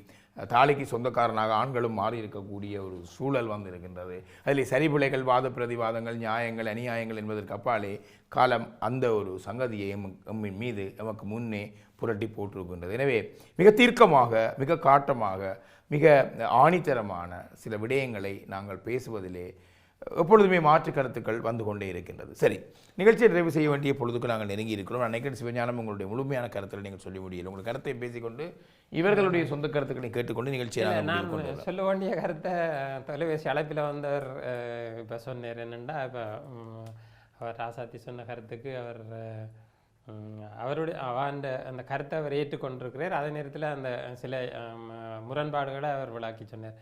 தாலிக்கு சொந்தக்காரனாக ஆண்களும் மாறி இருக்கக்கூடிய ஒரு சூழல் வந்து இருக்கின்றது. அதில் சரிபிழைகள், வாத பிரதிவாதங்கள், நியாயங்கள், அநியாயங்கள் என்பதற்கு அப்பாலே காலம் அந்த ஒரு சங்கதியை எம்மின் மீது எமக்கு முன்னே புரட்டி போட்டிருக்கின்றது. எனவே மிக தீர்க்கமாக, மிக காட்டமாக, மிக ஆணித்தரமான சில விடயங்களை நாங்கள் பேசுவதிலே எப்பொழுதுமே மாற்று கருத்துக்கள் வந்து கொண்டே இருக்கின்றது. சரி, நிகழ்ச்சியை நிறைவு செய்ய வேண்டிய பொழுதுக்கு நாங்கள் நெருங்கி இருக்கிறோம். நினைக்கிறேன் சிவஞானம் உங்களுடைய முழுமையான கருத்தில் நீங்கள் சொல்லி முடியல. உங்கள் கருத்தை பேசிக்கொண்டு இவர்களுடைய சொந்த கருத்துக்களை கேட்டுக்கொண்டு நிகழ்ச்சியை நான் சொல்ல வேண்டிய கருத்தை தொலைபேசி அழைப்பில் வந்தவர் இப்போ சொன்னார். என்னென்னா இப்போ அவர் ராசாத்தி சொன்ன கருத்துக்கு அவருடைய அந்த கருத்தை அவர் ஏற்றுக்கொண்டிருக்கிறார். அதே நேரத்தில் அந்த சில முரண்பாடுகளை அவர் விளக்கி சொன்னார்.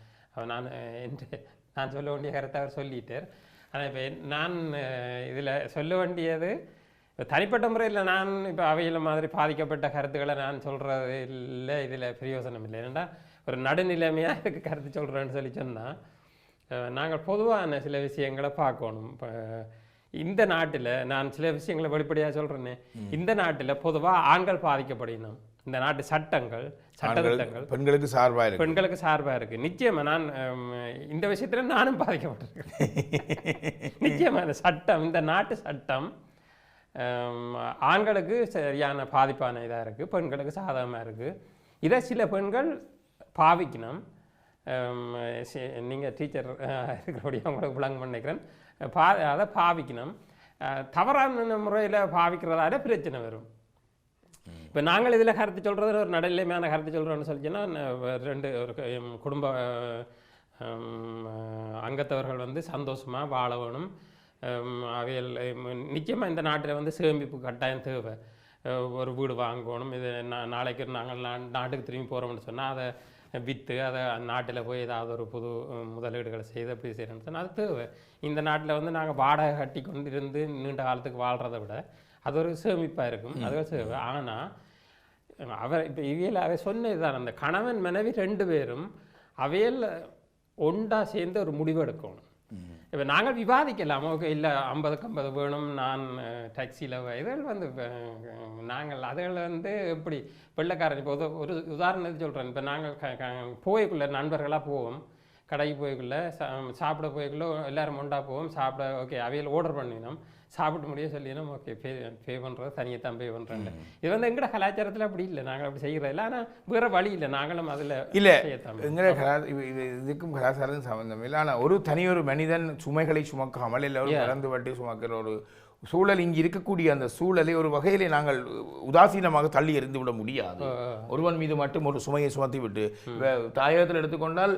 நான் சொல்ல வேண்டிய கருத்தை அவர் சொல்லிட்டார். ஆனால் இப்போ நான் இதில் சொல்ல வேண்டியது தனிப்பட்ட முறையில் நான் இப்போ அவையில் மாதிரி பாதிக்கப்பட்ட கருத்துக்களை நான் சொல்கிறது இல்லை, இதில் பிரயோசனம் இல்லை. ஏன்னா ஒரு நடுநிலைமையாக இதுக்கு கருத்து சொல்கிறேன்னு சொன்னால் நாங்கள் பொதுவான சில விஷயங்களை பார்க்கணும். இப்போ இந்த நாட்டில் நான் சில விஷயங்களை வெளிப்படையாக சொல்கிறேன்னே, இந்த நாட்டில் பொதுவாக ஆண்கள் பாதிக்கப்படணும். இந்த நாட்டு சட்டங்கள் சட்டத்திட்டங்கள் பெண்களுக்கு சார்பாக இருக்குது. நிச்சயமாக நான் இந்த விஷயத்தில் நானும் பாதிக்கப்பட்டிருக்கேன். நிச்சயமாக இந்த சட்டம், இந்த நாட்டு சட்டம் ஆண்களுக்கு சரியான பாதிப்பான இதாக இருக்குது, பெண்களுக்கு சாதகமாக இருக்குது. இதை சில பெண்கள் பாவிக்கணும். நீங்கள் டீச்சர் இருக்கிறபடியாக உங்களுக்கு விளங்க பண்ணிக்கிறேன். அதை பாவிக்கணும். தவறான முறையில் பாவிக்கிறதால பிரச்சனை வரும். இப்போ நாங்கள் இதில் கருத்து சொல்கிறது ஒரு நடுநிலைமையான கருத்து சொல்கிறோன்னு சொல்லிச்சுன்னா, ஒரு குடும்ப அங்கத்தவர்கள் வந்து சந்தோஷமாக வாழ வேணும். அவைகள் நிச்சயமாக இந்த நாட்டில் சேமிப்பு கட்டாயம் தேவை. ஒரு வீடு வாங்கணும். இது நாளைக்கு நாங்கள் நாட்டுக்கு திரும்பி போகிறோம்னு சொன்னால் அதை விற்று அதை நாட்டில் போய் ஏதாவது ஒரு புது முதலீடுகளை செய்து அப்படி செய்யணும்னு சொன்னால் அது தேவை. இந்த நாட்டில் நாங்கள் வாடகை கட்டி கொண்டு இருந்து நீண்ட காலத்துக்கு வாழ்கிறத விட அது ஒரு சேமிப்பாக இருக்கும். அது தேவை. ஆனால் இப்போ இவையில் சொன்னது தான், அந்த கணவன் மனைவி 2 பேரும் அவையில் ஒன்றா சேர்ந்து ஒரு முடிவு எடுக்கணும். இப்போ நாங்கள் விவாதிக்கலாம், ஓகே இல்லை 50க்கு 50 வேணும், நான் டாக்ஸியில் இதில் நாங்கள் அதில் எப்படி வெள்ளைக்காரன் இப்போ ஒரு உதாரணத்துக்கு சொல்கிறேன். இப்போ நாங்கள் போய்க்குள்ளே நண்பர்களாக போவோம், கடைக்கு போய்க்குள்ளே சாப்பிட போய்க்குள்ளே எல்லோரும் ஒன்றா போவோம் சாப்பிட. ஓகே அவையில் ஆர்டர் பண்ணினோம், சாப்பிட்டு முடிய சொல்லினோம், ஓகே பே பண்ணுறது தனியாக தான் பே பண்ணுறேன். இது எங்களோட கலாச்சாரத்தில் அப்படி இல்லை, நாங்கள் அப்படி செய்கிறதில்ல. ஆனால் வேறு வழி இல்லை, நாங்களும் அதில் இல்லை. எங்களோட இதுக்கும் கலாச்சாரம் சம்மந்தம் இல்லை. ஆனால் ஒரு மனிதன் சுமைகளை சுமக்காமல் எல்லோரும் கலந்து வட்டி சுமக்கிற ஒரு சூழல் இங்கே இருக்கக்கூடிய அந்த சூழலை ஒரு வகையிலே நாங்கள் உதாசீனமாக தள்ளி எறிந்து விட முடியாது. ஒருவன் மீது மட்டும் ஒரு சுமையை சுமத்தி விட்டு தாயகத்தில் எடுத்துக்கொண்டால்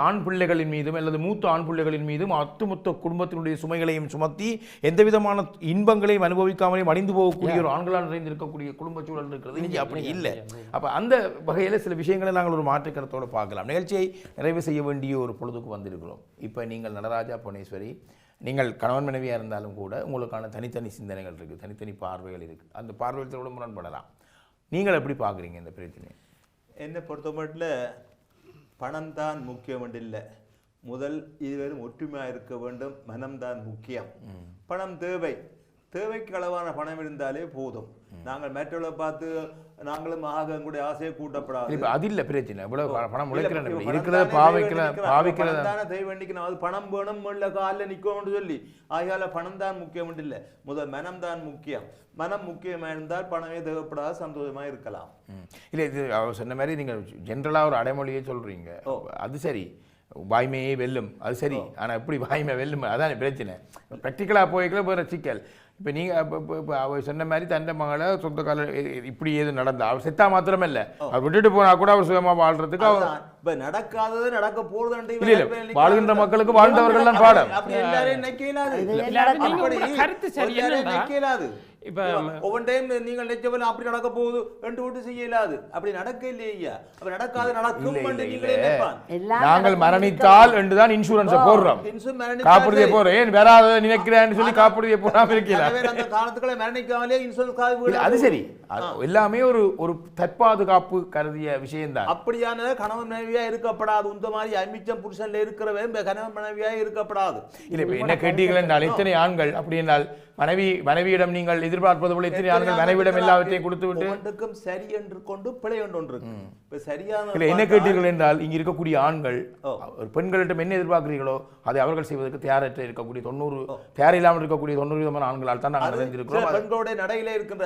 ஆண் பிள்ளைகளின் மீதும் அல்லது மூத்த ஆண் பிள்ளைகளின் மீதும் ஒட்டுமொத்த குடும்பத்தினுடைய சுமைகளையும் சுமத்தி எந்த விதமான இன்பங்களையும் அனுபவிக்காமலே மடிந்து போகக்கூடிய ஒரு ஆண்களால் நிறைந்து இருக்கக்கூடிய குடும்ப சூழல் இருக்கிறது. இங்கே அப்படி இல்லை. அப்போ அந்த வகையில் சில விஷயங்களை நாங்கள் ஒரு மாற்று கருத்தோடு பார்க்கலாம். நிகழ்ச்சியை நிறைவு செய்ய வேண்டிய ஒரு பொழுதுக்கு வந்திருக்கிறோம். இப்போ நீங்கள் நடராஜா புவனேஸ்வரி, நீங்கள் கணவன் மனைவியாக இருந்தாலும் கூட உங்களுக்கான தனித்தனி சிந்தனைகள் இருக்குது, தனித்தனி பார்வைகள் இருக்குது. அந்த பார்வைகளோடு முரண்படலாம். நீங்கள் எப்படி பார்க்குறீங்க இந்த பிரச்சனை? என்னை பொறுத்த மட்டும் பணம் தான் முக்கியம் இல்லை. முதல் இதுவரை ஒற்றுமையாக இருக்க வேண்டும். மனம்தான் முக்கியம். பணம் தேவைக்கு அளவான பணம் இருந்தாலே போதும். நாங்கள் மற்றவர்களை பார்த்து நாங்களும் ஆக கூட ஆசையை கூட்டப்படாது. இப்போ அது இல்லை பிரச்சனை. இவ்வளோ பணம் இருக்கிறத பாவிக்கிறதான தேவைக்கு அது பணம் வேணும், இல்லை காலில் நிற்கணும்னு சொல்லி ஆகையால பணம் தான் முக்கியம் இல்லை. முதல் மனம் தான் முக்கியம். மனம் முக்கியமாக இருந்தால் பணமே தேவைப்படாது, சந்தோஷமாக இருக்கலாம். இல்லை, இது அவர் சொன்ன மாதிரி நீங்கள் ஜென்ரலாக ஒரு அடைமொழியே சொல்கிறீங்க. அது சரி, வாய்மையே வெல்லும், அது சரி. ஆனால் எப்படி வாய்மை வெல்லும், அதான் பிரச்சனை. ப்ராக்டிக்கலாக போய்க்கல வேறு சிக்கல். இப்போ நீங்கள் அவ சொன்ன மாதிரி தண்டை மகளை சொந்த கால இப்படி ஏது நடந்தா அவர் செத்தா மாத்திரமே இல்லை அவர் விட்டுட்டு போனா கூட அவர் சுயமாக வாழ்றதுக்கு அவர் இப்ப நடக்காதது நடக்க போறது வாழ்கின்ற மக்களுக்கு வாழ்ந்தவர்கள் தான் பாடம். அப்படி எல்லாரையும் கருத்து சரி நிக்கலாது. இப்ப ஒவ்வொரு டைம் நீங்கள் நினைச்சவன் அப்படி நடக்க போகுது ரெண்டு விட்டு செய்ய இயலாது. அப்படி நடக்க இல்லையா? அப்ப நடக்காது நடக்கும். நாங்கள் மரணித்தால் என்றுதான் இன்சூரன்ஸை போடுறோம், காப்புறுதியை போடுறோம். ஏன் வேற நினைக்கிறேன்னு சொல்லி காப்புறுதியை போடாம இருக்கலாம். அந்த காலத்துக்குள்ள மரணிக்காமலே இன்சூரன்ஸ் அது சரி, எல்லாமே ஒரு தற்பாதுகாப்பு கருதிய விஷயம்தான். அப்படியான கணவன் மனைவியா இருக்கப்படாது. இந்த மாதிரி அமிச்சம் புருஷன்ல இருக்கிறவன் கணவன் மனைவியா இருக்கப்படாது. இல்ல இப்ப என்ன கேட்டீர்கள் என்றால் இத்தனை ஆண்கள் அப்படி என்றால் மனைவியிடம் நீங்கள் எதிர்பார்ப்பது போல இத்தனை ஆண்கள் மனைவியிடம் எல்லாவற்றையும் கொடுத்து விட்டு சரி என்று கொண்டு பிழை ஒன்று இப்ப சரியான இல்ல என்ன கேட்டீர்கள் என்றால் இங்க இருக்கக்கூடிய ஆண்கள் பெண்களிடம் என்ன எதிர்பார்க்கிறீர்களோ அதை அவர்கள் செய்வதற்கு தயாரற்ற இருக்கக்கூடிய 90 தயாரில்லாமல் இருக்கக்கூடிய 90% ஆண்களால் தான் நாங்கள் அறிந்திருக்கிறோம். பெண்களுடைய நடையில இருக்கின்ற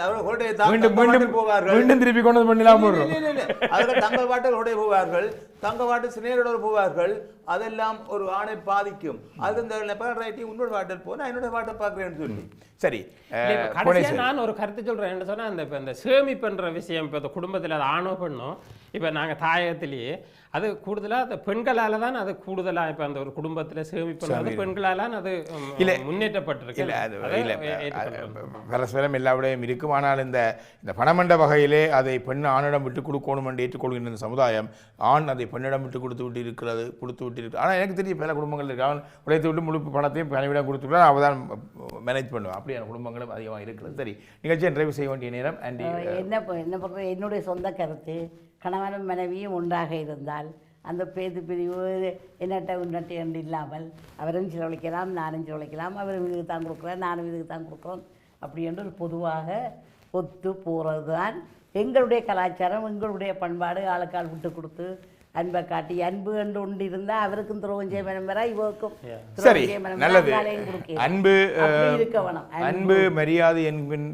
மீண்டும் திருப்பி கொண்டு பண்ணலாம் போடுறோம். அவர்கள் தங்கள் பாட்டுகளோட போவார்கள், தங்க பாட்டு சினையரோட போவார்கள். அதெல்லாம் ஒரு ஆணை பாதிக்கும். அது இந்த உன்னோட பாட்டில் போனா என்னோட பாட்டை பார்க்கிறேன்னு சொல்லி சரி. நான் ஒரு கருத்து சொல்றேன். என்ன சொன்னா இந்த சேமிப்புன்ற விஷயம் இப்போ இந்த குடும்பத்தில் அது ஆணோ பெண்ணோ இப்போ நாங்கள் தாயகத்திலேயே அது கூடுதலாக அந்த பெண்களால் தான் அது கூடுதலாக இப்போ அந்த ஒரு குடும்பத்தில் சேமிப்பு பெண்களால் அது முன்னேற்றப்பட்டிருக்கு. பரஸ்பரம் எல்லா விடையும் இருக்கும். ஆனால் இந்த பணமண்ட வகையிலே அதை பெண் ஆணிடம் விட்டு கொடுக்கணும் என்று ஏற்றுக்கொள்கின்ற சமுதாயம் ஆண் அதை பெண்ணிடம் விட்டு கொடுத்து விட்டு இருக்கு. ஆனால் எனக்கு தெரிய பல குடும்பங்கள் இருக்கு. அவன் உழைத்து விட்டு முழு பணத்தையும் பணிவிடம் கொடுத்து விட்டு அவள் தான் மேனேஜ் பண்ணுவான். அப்படியான குடும்பங்களும் அதிகமாக இருக்கிறது. சரி, நிகழ்ச்சியை நிறைவு செய்ய வேண்டிய நேரம். என்ன பண்ணுறது, என்னுடைய சொந்த கருத்து, கணவனும் மனைவியும் ஒன்றாக இருந்தால் அந்த பேது பிரிவு என்னட்ட உன்னட்ட என்று இல்லாமல் அவரும் செலவழிக்கலாம், நானும் செலவழிக்கலாம், அவரும் இதுக்கு தான் கொடுக்குறேன், நானும் இதுக்கு தான் கொடுக்குறோம் அப்படி என்று ஒரு பொதுவாக ஒத்து போகிறது தான் எங்களுடைய கலாச்சாரம், எங்களுடைய பண்பாடு. ஆளுக்கால் விட்டு கொடுத்து அன்பை காட்டி அன்பு என்று ஒன்று இருந்தால் அவருக்கும் துரோகம் செய்ய வேணும் வர இவருக்கும் சரி. நல்லது. அன்பு மரியாதை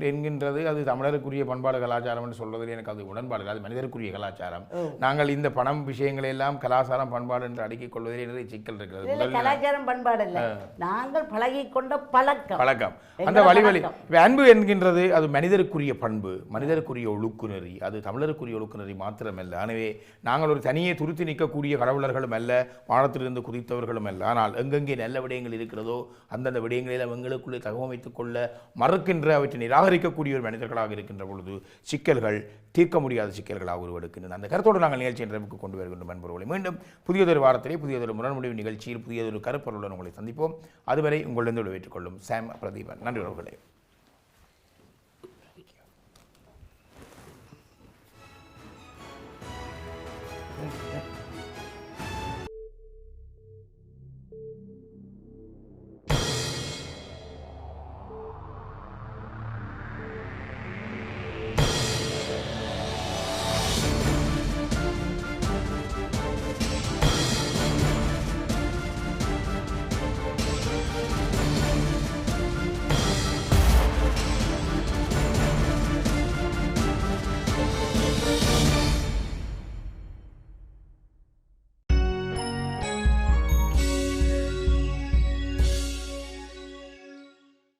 என்கின்றது அது தமிழருக்குரிய பண்பாடு கலாச்சாரம் என்று சொல்வதில் எனக்கு அது உடன்பாடு. அது மனிதருக்குரிய கலாச்சாரம். நாங்கள் இந்த பணம் விஷயங்களை எல்லாம் கலாச்சாரம் பண்பாடு என்று அடுக்கிக் கொள்வதில் நிறைய சிக்கல் இருக்கிறது. கலாச்சாரம் பண்பாடு இல்லை, நாங்கள் பழகிக்கொண்ட பழக்கம். அந்த வழி அன்பு என்கின்றது அது மனிதருக்குரிய பண்பு, மனிதருக்குரிய ஒழுக்குநெறி. அது தமிழருக்குரிய ஒழுக்குநெறி மாத்திரமல்ல. எனவே நாங்கள் ஒரு தனியே துருத்தி நிற்கக்கூடிய கடவுளர்களும் அல்ல, வானத்திலிருந்து குதித்தவர்களும் அல்ல. ஆனால் எங்கெங்கே நல்ல விடயங்கள் இருக்கிறதோ அந்தந்த விடயங்களில் எங்களுக்குள்ளே தகவமைத்துக் கொள்ள மறுக்கின்ற அவற்றை நிராகரிக்கக்கூடிய ஒரு மனிதர்களாக இருக்கின்ற பொழுது சிக்கல்கள் தீர்க்க முடியாத சிக்கல்களாக உருவெடுக்கின்றன. அந்த கருத்தோடு நாங்கள் நிகழ்ச்சியின் நிறைவுக்கு கொண்டு வருகின்ற நண்பர்களை மீண்டும் புதியதொரு வாரத்திலே புதியதொரு முரண் முடிவு நிகழ்ச்சியில் புதியதொரு கருப்பொருளுடன் உங்களை சந்திப்போம். அதுவரை உங்களிடம் விடைபெற்றுக் கொள்ளும் சாம் பிரதீபன். நன்றி உறவுகளே.